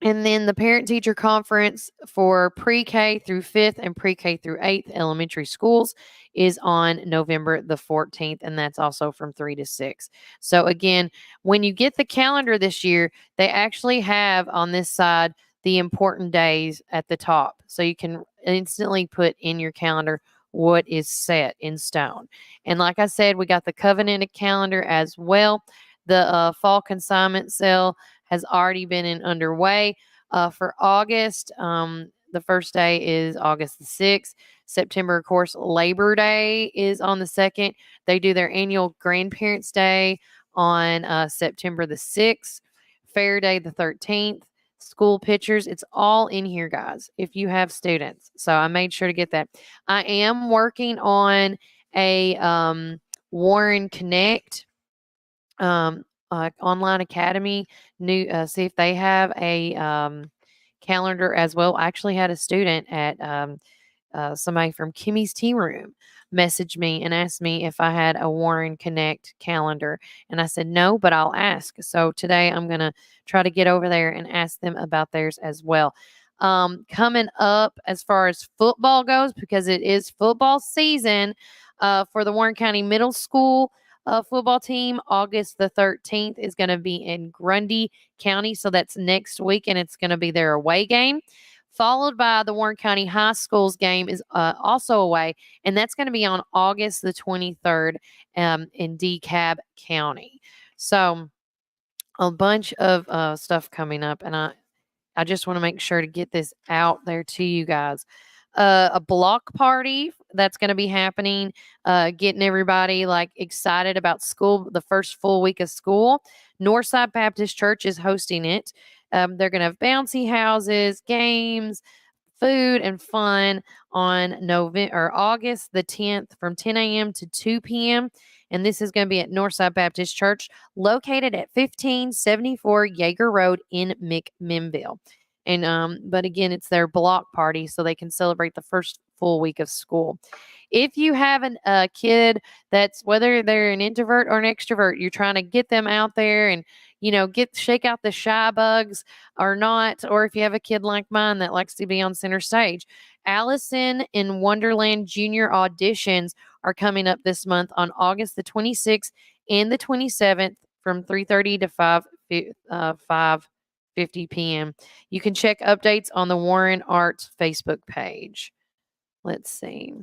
And then the Parent Teacher Conference for pre-K through 5th and pre-K through 8th elementary schools is on November the 14th, and that's also from 3 to 6. So again, when you get the calendar this year, they actually have on this side the important days at the top. So you can instantly put in your calendar what is set in stone. And like I said, we got the covenanted calendar as well. The fall consignment sale has already been underway for August. The first day is August the 6th. September, of course, Labor Day is on the 2nd. They do their annual Grandparents' Day on September the 6th. Fair Day the 13th. School pictures. It's all in here, guys, if you have students. So I made sure to get that. I am working on a Warren Connect online academy. See if they have a calendar as well. I actually had a student at somebody from Kimmy's Tea Room messaged me and asked me if I had a Warren Connect calendar. And I said, no, but I'll ask. So today I'm going to try to get over there and ask them about theirs as well. Coming up as far as football goes, because it is football season for the Warren County Middle School football team, August the 13th is going to be in Grundy County. So that's next week, and it's going to be their away game. Followed by the Warren County High School's game is also away, and that's going to be on August the 23rd in DeKalb County. So a bunch of stuff coming up, and I just want to make sure to get this out there to you guys. A block party that's going to be happening, getting everybody like excited about school, the first full week of school. Northside Baptist Church is hosting it. They're going to have bouncy houses, games, food, and fun on August the 10th from 10 a.m. to 2 p.m. And this is going to be at Northside Baptist Church, located at 1574 Yeager Road in McMinnville. And but again, it's their block party, so they can celebrate the first full week of school. If you have a kid that's, whether they're an introvert or an extrovert, you're trying to get them out there and shake out the shy bugs or not, or if you have a kid like mine that likes to be on center stage, Allison in Wonderland Junior auditions are coming up this month on August the 26th and the 27th from 3:30 to 5:50 p.m. You can check updates on the Warren Arts Facebook page. Let's see.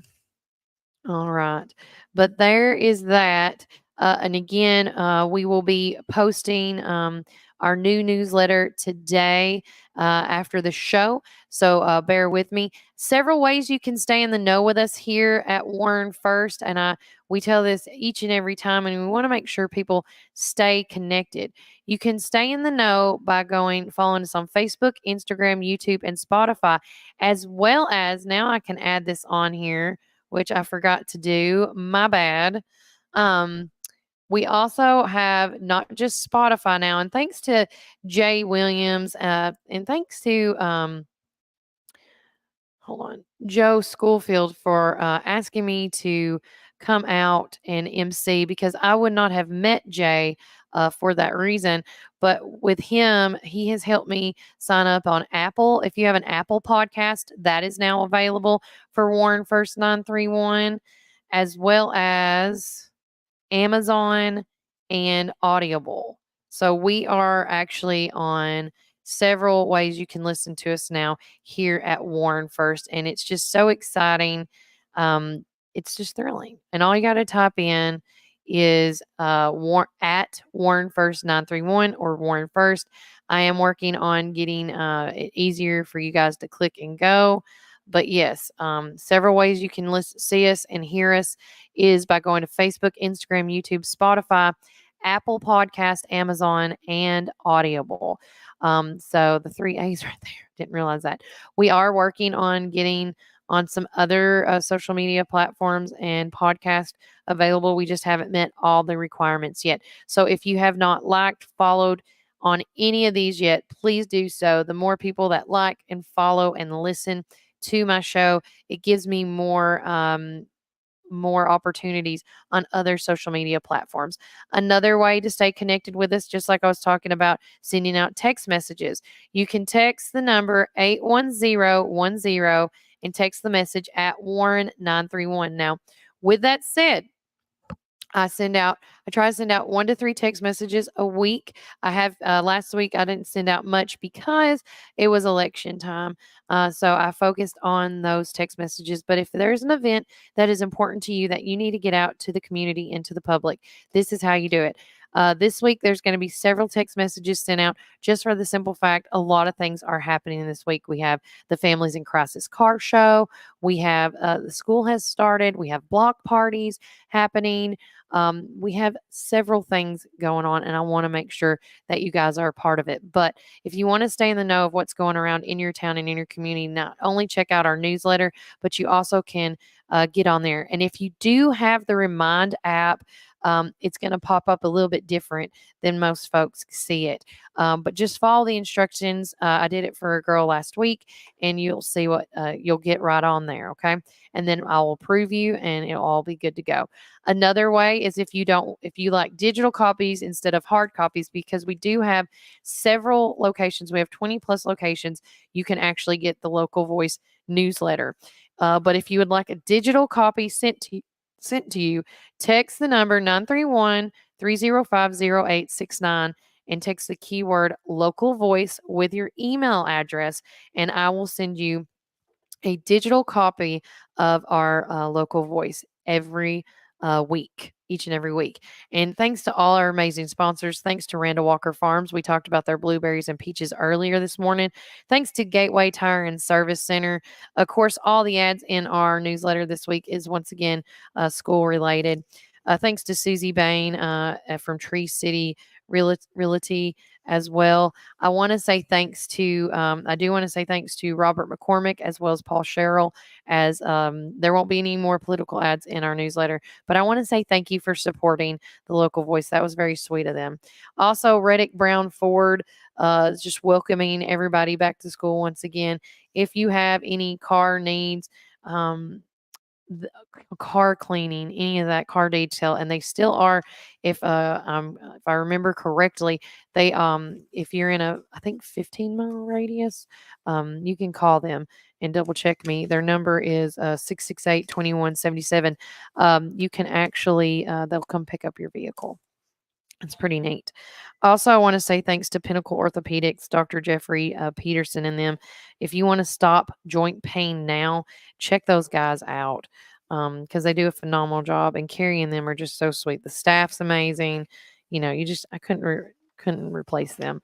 All right. But there is that. And again, we will be posting our new newsletter today after the show. So bear with me. Several ways you can stay in the know with us here at Warren First. And we tell this each and every time, and we want to make sure people stay connected. You can stay in the know by following us on Facebook, Instagram, YouTube, and Spotify, as well as, now I can add this on here, which I forgot to do. My bad. We also have not just Spotify now, and thanks to Jay Williams, and thanks to Joe Schoolfield for asking me to come out and MC, because I would not have met Jay for that reason. But with him, he has helped me sign up on Apple. If you have an Apple podcast, that is now available for Warren First 931, as well as Amazon and Audible. So we are actually on several ways you can listen to us now here at Warren First, and it's just so exciting. It's just thrilling, and all you got to type in is at Warren First 931 or Warren First. I am working on getting it easier for you guys to click and go. But yes, several ways you can see us and hear us is by going to Facebook, Instagram, YouTube, Spotify, Apple Podcast, Amazon, and Audible. So the three A's right there. Didn't realize that. We are working on getting on some other social media platforms and podcast available. We just haven't met all the requirements yet. So if you have not liked, followed on any of these yet, please do so. The more people that like and follow and listen to my show, it gives me more opportunities on other social media platforms. Another way to stay connected with us, just like I was talking about, sending out text messages. You can text the number 81010 and text the message at Warren 931. Now, with that said, I try to send out 1 to 3 text messages a week. I have last week I didn't send out much because it was election time. So I focused on those text messages. But if there's an event that is important to you that you need to get out to the community and to the public, this is how you do it. This week, there's going to be several text messages sent out just for the simple fact a lot of things are happening this week. We have the Families in Crisis car show. We have the school has started. We have block parties happening. We have several things going on, and I want to make sure that you guys are a part of it. But if you want to stay in the know of what's going around in your town and in your community, not only check out our newsletter, but you also can get on there. And if you do have the Remind app, it's going to pop up a little bit different than most folks see it. But just follow the instructions. I did it for a girl last week, and you'll see what you'll get right on there. Okay. And then I'll approve you, and it'll all be good to go. Another way is if you like digital copies instead of hard copies, because we do have several locations. We have 20 plus locations. You can actually get the Local Voice newsletter. But if you would like a digital copy sent to you, text the number 931-305-0869 and text the keyword Local Voice with your email address, and I will send you a digital copy of our Local Voice every week, each and every week. And thanks to all our amazing sponsors. Thanks to Randall Walker Farms. We talked about their blueberries and peaches earlier this morning. Thanks to Gateway Tire and Service Center. Of course, all the ads in our newsletter this week is once again school related. Thanks to Susie Bain from Tree City Realty as well. I do want to say thanks to Robert McCormick as well as Paul Sherrill, as there won't be any more political ads in our newsletter. But I want to say thank you for supporting the Local Voice. That was very sweet of them. Also, Reddick Brown Ford is just welcoming everybody back to school once again. If you have any car needs, car cleaning, any of that car detail, and they still are. If I remember correctly, they if you're in I think 15-mile radius, you can call them and double check me. Their number is 668-2177. You can actually they'll come pick up your vehicle. It's pretty neat. Also, I want to say thanks to Pinnacle Orthopedics, Dr. Jeffrey Peterson, and them. If you want to stop joint pain now, check those guys out because they do a phenomenal job, and Carrie and them are just so sweet. The staff's amazing. I couldn't replace them.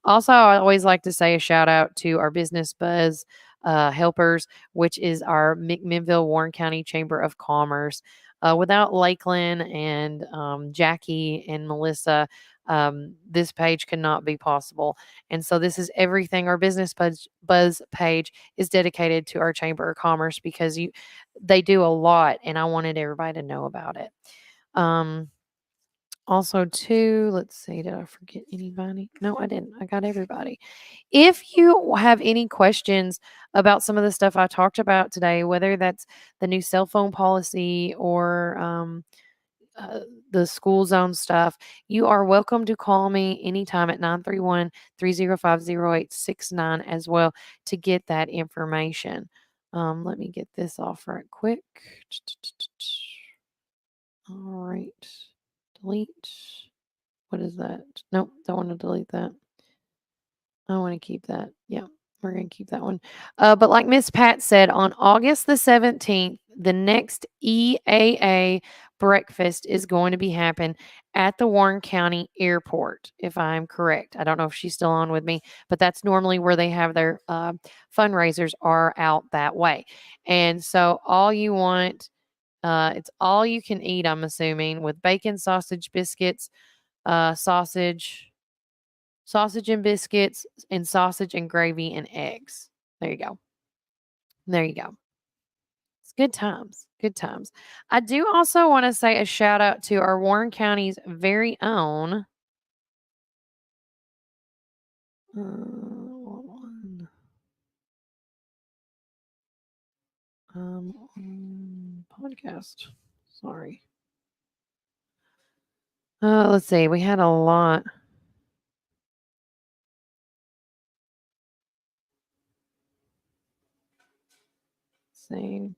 Also, I always like to say a shout out to our Business Buzz helpers, which is our McMinnville Warren County Chamber of Commerce. Without Lakeland and Jackie and Melissa, this page could not be possible. And so this is everything. Our Business Buzz page is dedicated to our Chamber of Commerce because they do a lot, and I wanted everybody to know about it. Also, too, let's see, did I forget anybody? No, I didn't. I got everybody. If you have any questions about some of the stuff I talked about today, whether that's the new cell phone policy or the school zone stuff, you are welcome to call me anytime at 931-305-0869 as well to get that information. Let me get this off right quick. All right. Delete. What is that? Nope, don't want to delete that. I want to keep that. Yeah, we're going to keep that one. But like Miss Pat said, on August the 17th, the next EAA breakfast is going to be happening at the Warren County Airport, if I'm correct. I don't know if she's still on with me, but that's normally where they have their fundraisers are out that way. And so all you want, it's all you can eat, I'm assuming, with bacon, sausage, biscuits, sausage and biscuits, and sausage and gravy and eggs. There you go. There you go. It's good times. Good times. I do also want to say a shout out to our Warren County's very own. Hold on. Podcast. Sorry. Let's see. We had a lot. Same.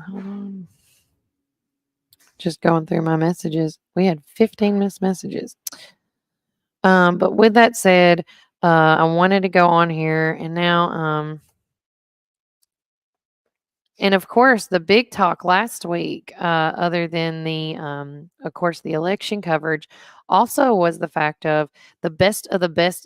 Hold on. Just going through my messages. We had 15 missed messages. But with that said, I wanted to go on here and now, and of course, the big talk last week, other than of course, the election coverage, also was the fact of the best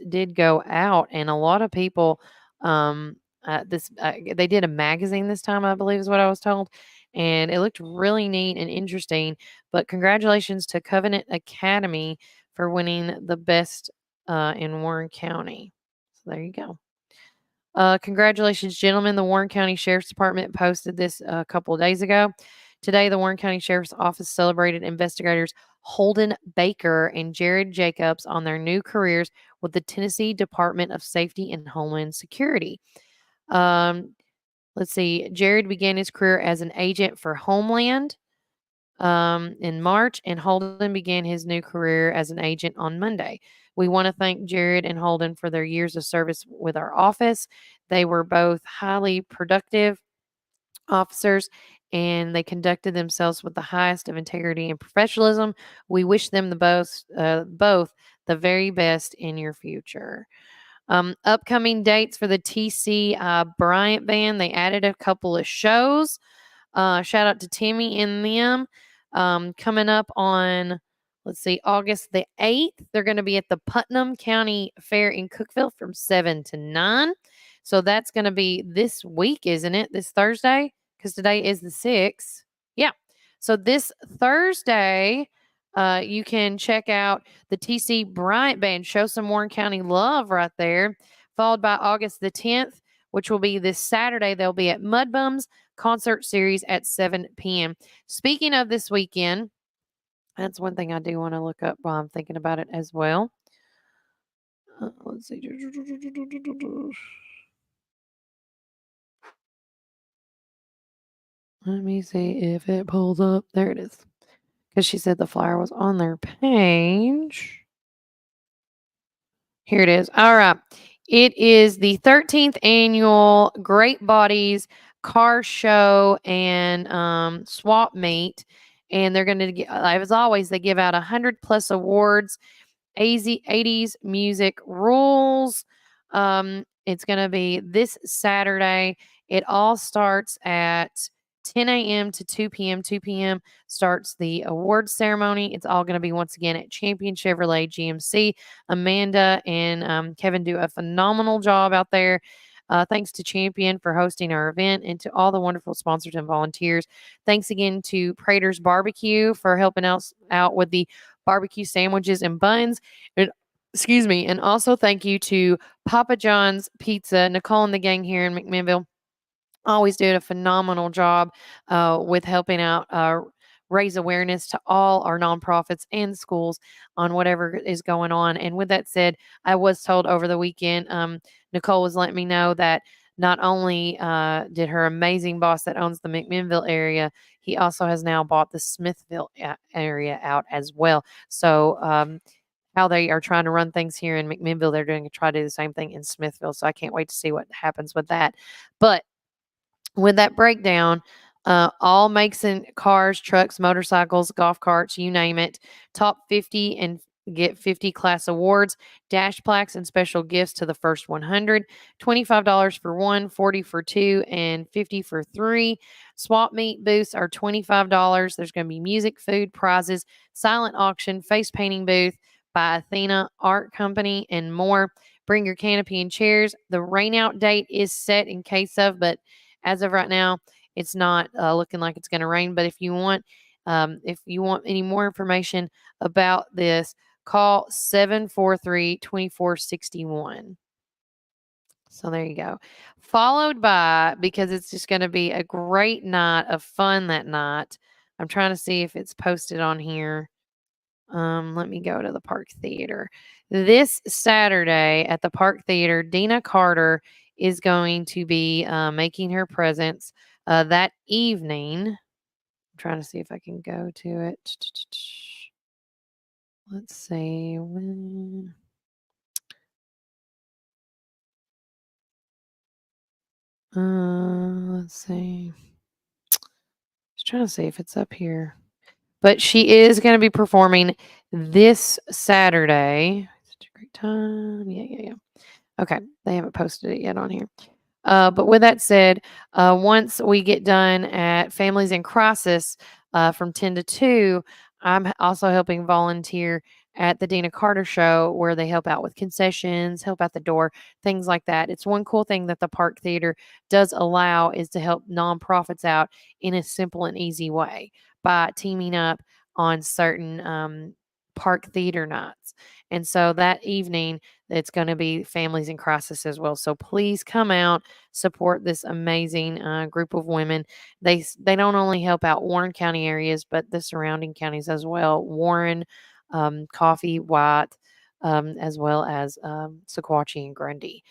did go out, and a lot of people, they did a magazine this time, I believe, is what I was told, and it looked really neat and interesting. But congratulations to Covenant Academy for winning the best in Warren County. So there you go. Congratulations, gentlemen. The Warren County Sheriff's Department posted this a couple of days ago. Today, the Warren County Sheriff's Office celebrated investigators Holden Baker and Jared Jacobs on their new careers with the Tennessee Department of Safety and Homeland Security. Let's see. Jared began his career as an agent for Homeland in March, and Holden began his new career as an agent on Monday. We want to thank Jared and Holden for their years of service with our office. They were both highly productive officers and they conducted themselves with the highest of integrity and professionalism. We wish them both the very best in your future. Upcoming dates for the TC Bryant Band. They added a couple of shows. Shout out to Timmy and them. Coming up on, let's see, August the 8th, they're going to be at the Putnam County Fair in Cookeville from 7 to 9. So that's going to be this week, isn't it? This Thursday? Because today is the 6th. Yeah. So this Thursday, you can check out the TC Bryant Band. Show some Warren County love right there. Followed by August the 10th, which will be this Saturday. They'll be at Mudbums Concert Series at 7 p.m. Speaking of this weekend, that's one thing I do want to look up while I'm thinking about it as well. Let's see. Let me see if it pulls up. There it is. Because she said the flyer was on their page. Here it is. All right. It is the 13th annual Great Bodies Car Show and Swap Meet. And they're going to get, as always, they give out 100 plus awards. 80s music rules. It's going to be this Saturday. It all starts at 10 a.m. to 2 p.m. 2 p.m. starts the award ceremony. It's all going to be once again at Champion Chevrolet GMC. Amanda and Kevin do a phenomenal job out there. Thanks to Champion for hosting our event and to all the wonderful sponsors and volunteers. Thanks again to Prater's Barbecue for helping us out with the barbecue sandwiches and buns. And, excuse me. And also thank you to Papa John's Pizza, Nicole and the gang here in McMinnville. Always did a phenomenal job with helping out raise awareness to all our nonprofits and schools on whatever is going on. And with that said, I was told over the weekend, Nicole was letting me know that not only did her amazing boss that owns the McMinnville area, he also has now bought the Smithville area out as well. So how they are trying to run things here in McMinnville, they're doing try to do the same thing in Smithville. So I can't wait to see what happens with that. But with that breakdown, all makes and cars, trucks, motorcycles, golf carts, you name it, top 50 and get 50 class awards, dash plaques, and special gifts to the first 100. $25 for one, 40 for two, and 50 for three. Swap meet booths are $25. There's going to be music, food, prizes, silent auction, face painting booth by Athena Art Company, and more. Bring your canopy and chairs. The rainout date is set in case of, but as of right now, it's not looking like it's going to rain. But if you want any more information about this, call 743-2461. So there you go. Followed by, because it's just going to be a great night of fun that night. I'm trying to see if it's posted on here. Let me go to the Park Theater. This Saturday at the Park Theater, Dina Carter is going to be making her presence that evening. I'm trying to see if I can go to it. Let's see when. Let's see. Just trying to see if it's up here. But she is going to be performing this Saturday. Such a great time. Yeah. Okay, they haven't posted it yet on here. But with that said, once we get done at Families in Crisis from 10 to 2, I'm also helping volunteer at the Dina Carter Show where they help out with concessions, help out the door, things like that. It's one cool thing that the Park Theater does allow is to help nonprofits out in a simple and easy way by teaming up on certain park theater nights. And so that evening, it's going to be Families in Crisis as well. So please come out, support this amazing group of women. They don't only help out Warren County areas, but the surrounding counties as well. Warren, Coffee, White, as well as Sequatchie and Grundy.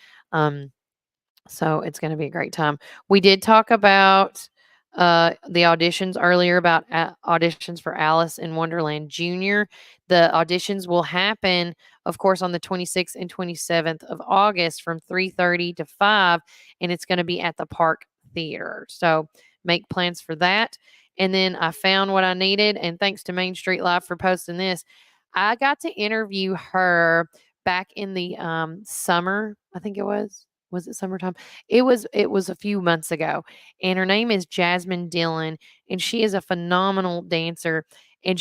So it's going to be a great time. We did talk about the auditions earlier about auditions for Alice in Wonderland Junior. The auditions will happen, of course, on the 26th and 27th of August from 3:30 to 5, and it's going to be at the Park Theater. So make plans for that. And then I found what I needed, and thanks to Main Street Live for posting this. I got to interview her back in the summer, I think it was. Was it summertime? It was a few months ago, and her name is Jasmine Dillon, and she is a phenomenal dancer. And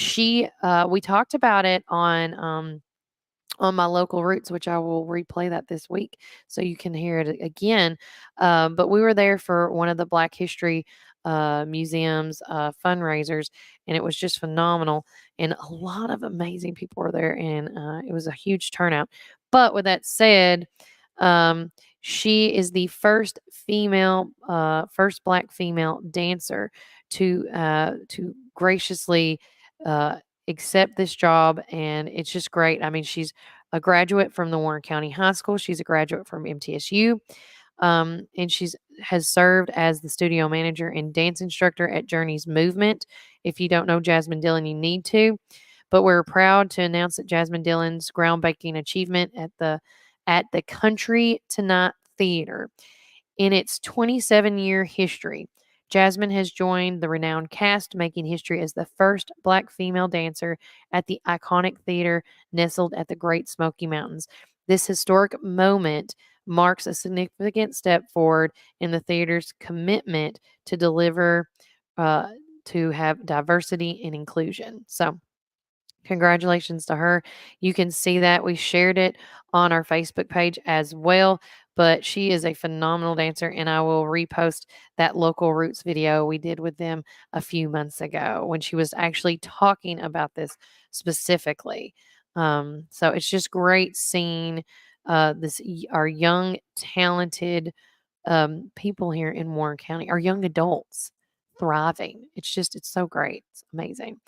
we talked about it on my local roots, which I will replay that this week so you can hear it again. But we were there for one of the Black History Museum's fundraisers, and it was just phenomenal. And a lot of amazing people were there, and it was a huge turnout. But with that said, she is the first Black female dancer to graciously accept this job, and it's just great. I mean, she's a graduate from the Warren County High School. She's a graduate from MTSU, and she's has served as the studio manager and dance instructor at Journeys Movement. If you don't know Jasmine Dillon, you need to. But we're proud to announce that Jasmine Dillon's groundbreaking achievement at the Country Tonight Theater. In its 27-year history, Jasmine has joined the renowned cast, making history as the first Black female dancer at the iconic theater nestled at the Great Smoky Mountains. This historic moment marks a significant step forward in the theater's commitment to deliver, to have diversity and inclusion. So, congratulations to her. You can see that. We shared it on our Facebook page as well. But she is a phenomenal dancer, and I will repost that local roots video we did with them a few months ago when she was actually talking about this specifically. So it's just great seeing our young, talented people here in Warren County, our young adults thriving. It's so great. It's amazing.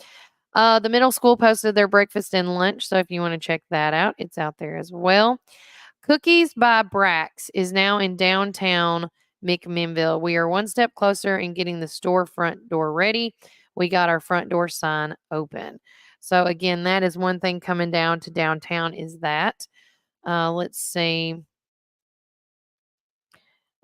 The middle school posted their breakfast and lunch, so if you want to check that out, it's out there as well. Cookies by Brax is now in downtown McMinnville. We are one step closer in getting the storefront door ready. We got our front door sign open. So again, that is one thing coming down to downtown is that. Let's see.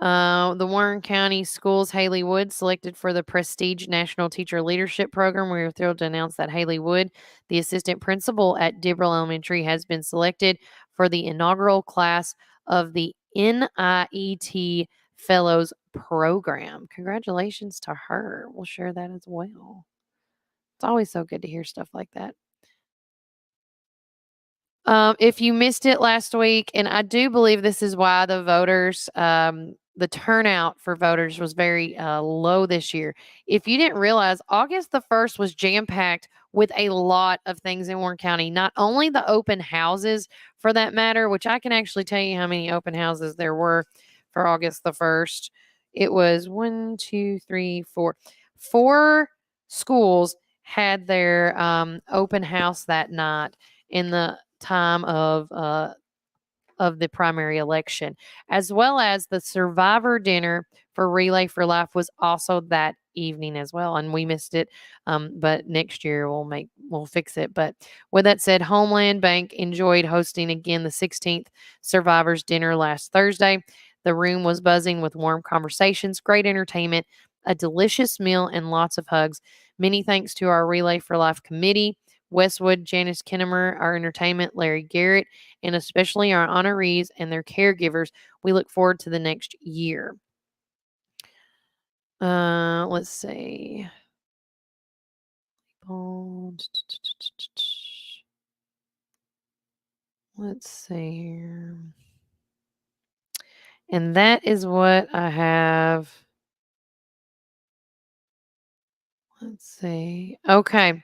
The Warren County Schools Haley Wood selected for the Prestige National Teacher Leadership Program. We are thrilled to announce that Haley Wood, the assistant principal at Dibble Elementary, has been selected for the inaugural class of the NIET Fellows Program. Congratulations to her. We'll share that as well. It's always so good to hear stuff like that. If you missed it last week, and I do believe this is why the voters, the turnout for voters was very low this year. If you didn't realize, August the 1st was jam packed with a lot of things in Warren County, not only the open houses for that matter, which I can actually tell you how many open houses there were for August the 1st. It was 1, 2, 3, 4. 4 schools had their open house that night in the time of the primary election, as well as the survivor dinner for Relay for Life was also that evening as well, and we missed it. But next year we'll fix it. But with that said, Homeland Bank enjoyed hosting again the 16th Survivors Dinner last Thursday. The room was buzzing with warm conversations, great entertainment, a delicious meal, and lots of hugs. Many thanks to our Relay for Life committee, Westwood, Janice Kinnemer, our entertainment, Larry Garrett, and especially our honorees and their caregivers. We look forward to the next year. Let's see. Let's see here. And that is what I have. Let's see. Okay.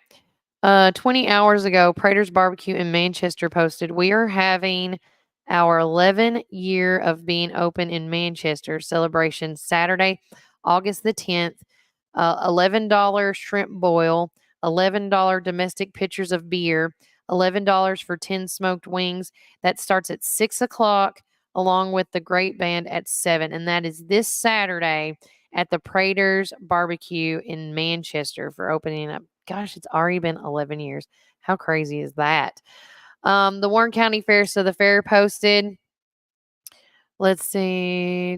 20 hours ago, Prater's Barbecue in Manchester posted, we are having our 11-year of being open in Manchester celebration Saturday, August the 10th. $11 shrimp boil, $11 domestic pitchers of beer, $11 for 10 smoked wings. That starts at 6 o'clock along with the great band at 7. And that is this Saturday at the Prater's Barbecue in Manchester for opening up. Gosh, it's already been 11 years. How crazy is that? The Warren County Fair. So the fair posted. Let's see.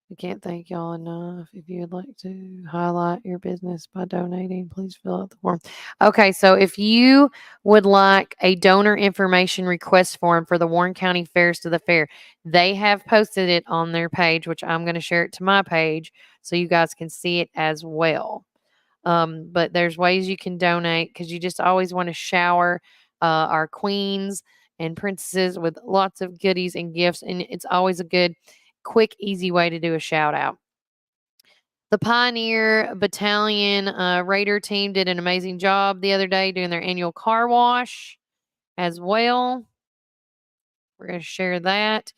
We can't thank y'all enough. If you would like to highlight your business by donating, please fill out the form. Okay, so if you would like a donor information request form for the Warren County Fairs to the Fair, they have posted it on their page, which I'm going to share it to my page so you guys can see it as well. But there's ways you can donate because you just always want to shower our queens and princesses with lots of goodies and gifts, and it's always a good quick, easy way to do a shout out. The Pioneer Battalion Raider team did an amazing job the other day doing their annual car wash as well. We're going to share that.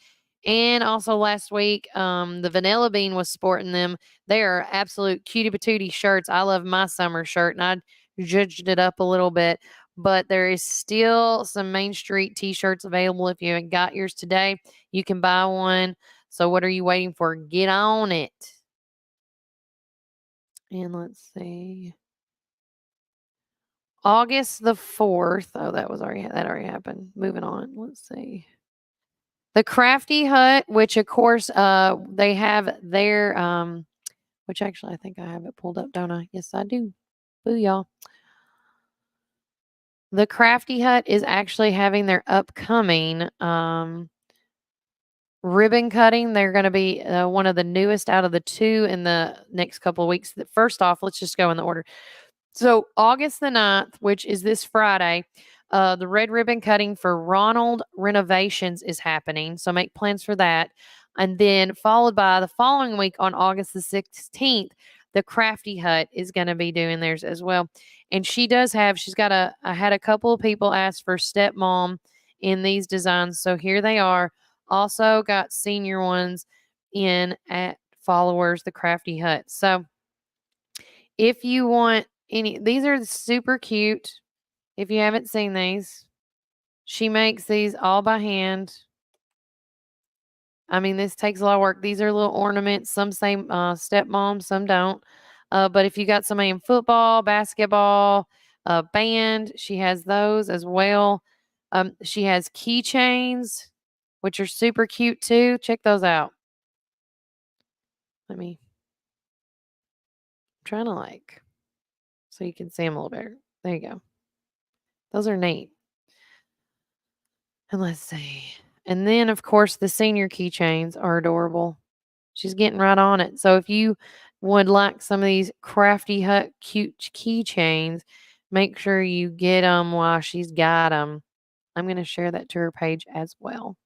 And also last week, the Vanilla Bean was sporting them. They are absolute cutie patootie shirts. I love my summer shirt, and I judged it up a little bit. But there is still some Main Street t-shirts available. If you haven't got yours today, you can buy one. So what are you waiting for? Get on it. And let's see. August the 4th. Oh, that already happened. Moving on. Let's see. The Crafty Hut, which of course they have their which actually I think I have it pulled up, don't I? Yes, I do. Boo y'all. The Crafty Hut is actually having their upcoming ribbon cutting. They're going to be one of the newest out of the 2 in the next couple of weeks. First off, let's just go in the order. So August the 9th, which is this Friday, the red ribbon cutting for Ronald Renovations is happening. So make plans for that. And then followed by the following week on August the 16th, the Crafty Hut is going to be doing theirs as well. And she's got I had a couple of people ask for stepmom in these designs. So here they are. Also got senior ones in at Followers, the Crafty Hut. So if you want these are super cute. If you haven't seen these, she makes these all by hand. I mean, this takes a lot of work. These are little ornaments. Some say stepmom, some don't. But if you got somebody in football, basketball, band, she has those as well. She has keychains, which are super cute too. Check those out. I'm trying to so you can see them a little better. There you go. Those are neat. And let's see. And then, of course, the senior keychains are adorable. She's getting right on it. So if you would like some of these Crafty Hut cute keychains, make sure you get them while she's got them. I'm going to share that to her page as well.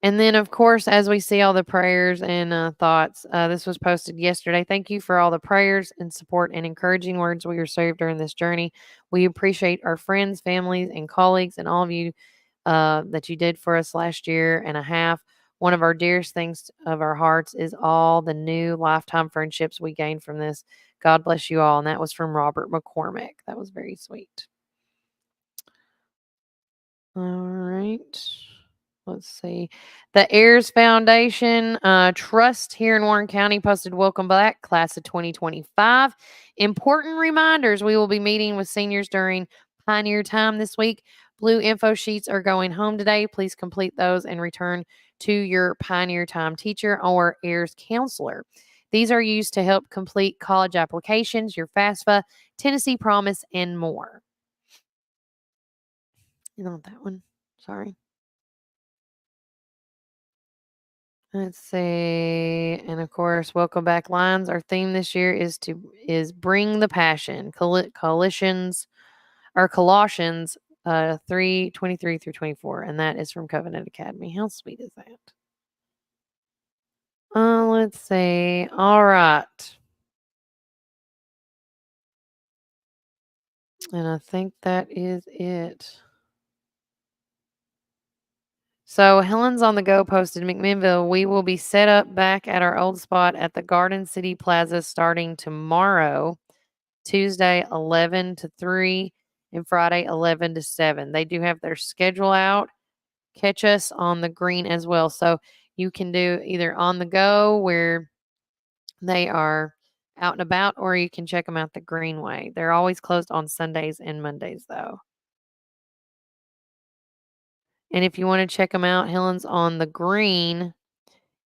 And then, of course, as we see all the prayers and thoughts, this was posted yesterday. Thank you for all the prayers and support and encouraging words we received during this journey. We appreciate our friends, families, and colleagues, and all of you that you did for us last year and a half. One of our dearest things of our hearts is all the new lifetime friendships we gained from this. God bless you all. And that was from Robert McCormick. That was very sweet. All right. Let's see. The Heirs Foundation Trust here in Warren County posted welcome back, class of 2025. Important reminders. We will be meeting with seniors during Pioneer Time this week. Blue info sheets are going home today. Please complete those and return to your Pioneer Time teacher or Heirs counselor. These are used to help complete college applications, your FAFSA, Tennessee Promise, and more. You know that one. Sorry. Let's see. And of course, welcome back lines. Our theme this year is bring the passion. Colossians 3:23 through 24. And that is from Covenant Academy. How sweet is that? Let's see. All right. And I think that is it. So Helen's on the Go posted McMinnville. We will be set up back at our old spot at the Garden City Plaza starting tomorrow, Tuesday 11 to 3, and Friday 11 to 7. They do have their schedule out. Catch us on the green as well. So you can do either on the go where they are out and about, or you can check them out the Greenway. They're always closed on Sundays and Mondays, though. And if you want to check them out, Helen's on the Green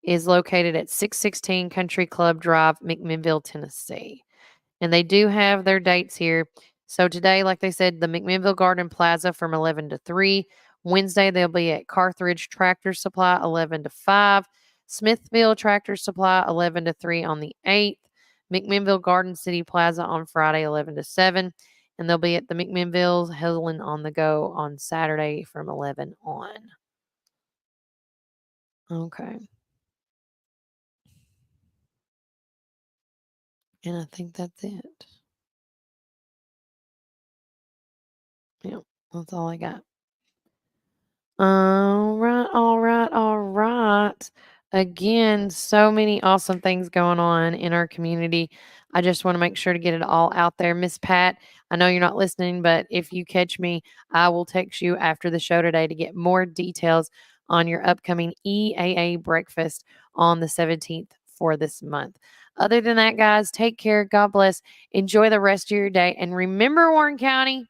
is located at 616 Country Club Drive, McMinnville, Tennessee. And they do have their dates here. So today, like they said, the McMinnville Garden Plaza from 11 to 3. Wednesday, they'll be at Carthage Tractor Supply 11 to 5. Smithville Tractor Supply 11 to 3 on the 8th. McMinnville Garden City Plaza on Friday 11 to 7. And they'll be at the McMinnville Helen on the Go on Saturday from 11 on. Okay. And I think that's it. Yep, that's all I got. All right, all right, all right. Again, so many awesome things going on in our community. I just want to make sure to get it all out there. Miss Pat, I know you're not listening, but if you catch me, I will text you after the show today to get more details on your upcoming EAA breakfast on the 17th for this month. Other than that, guys, take care. God bless. Enjoy the rest of your day. And remember, Warren County,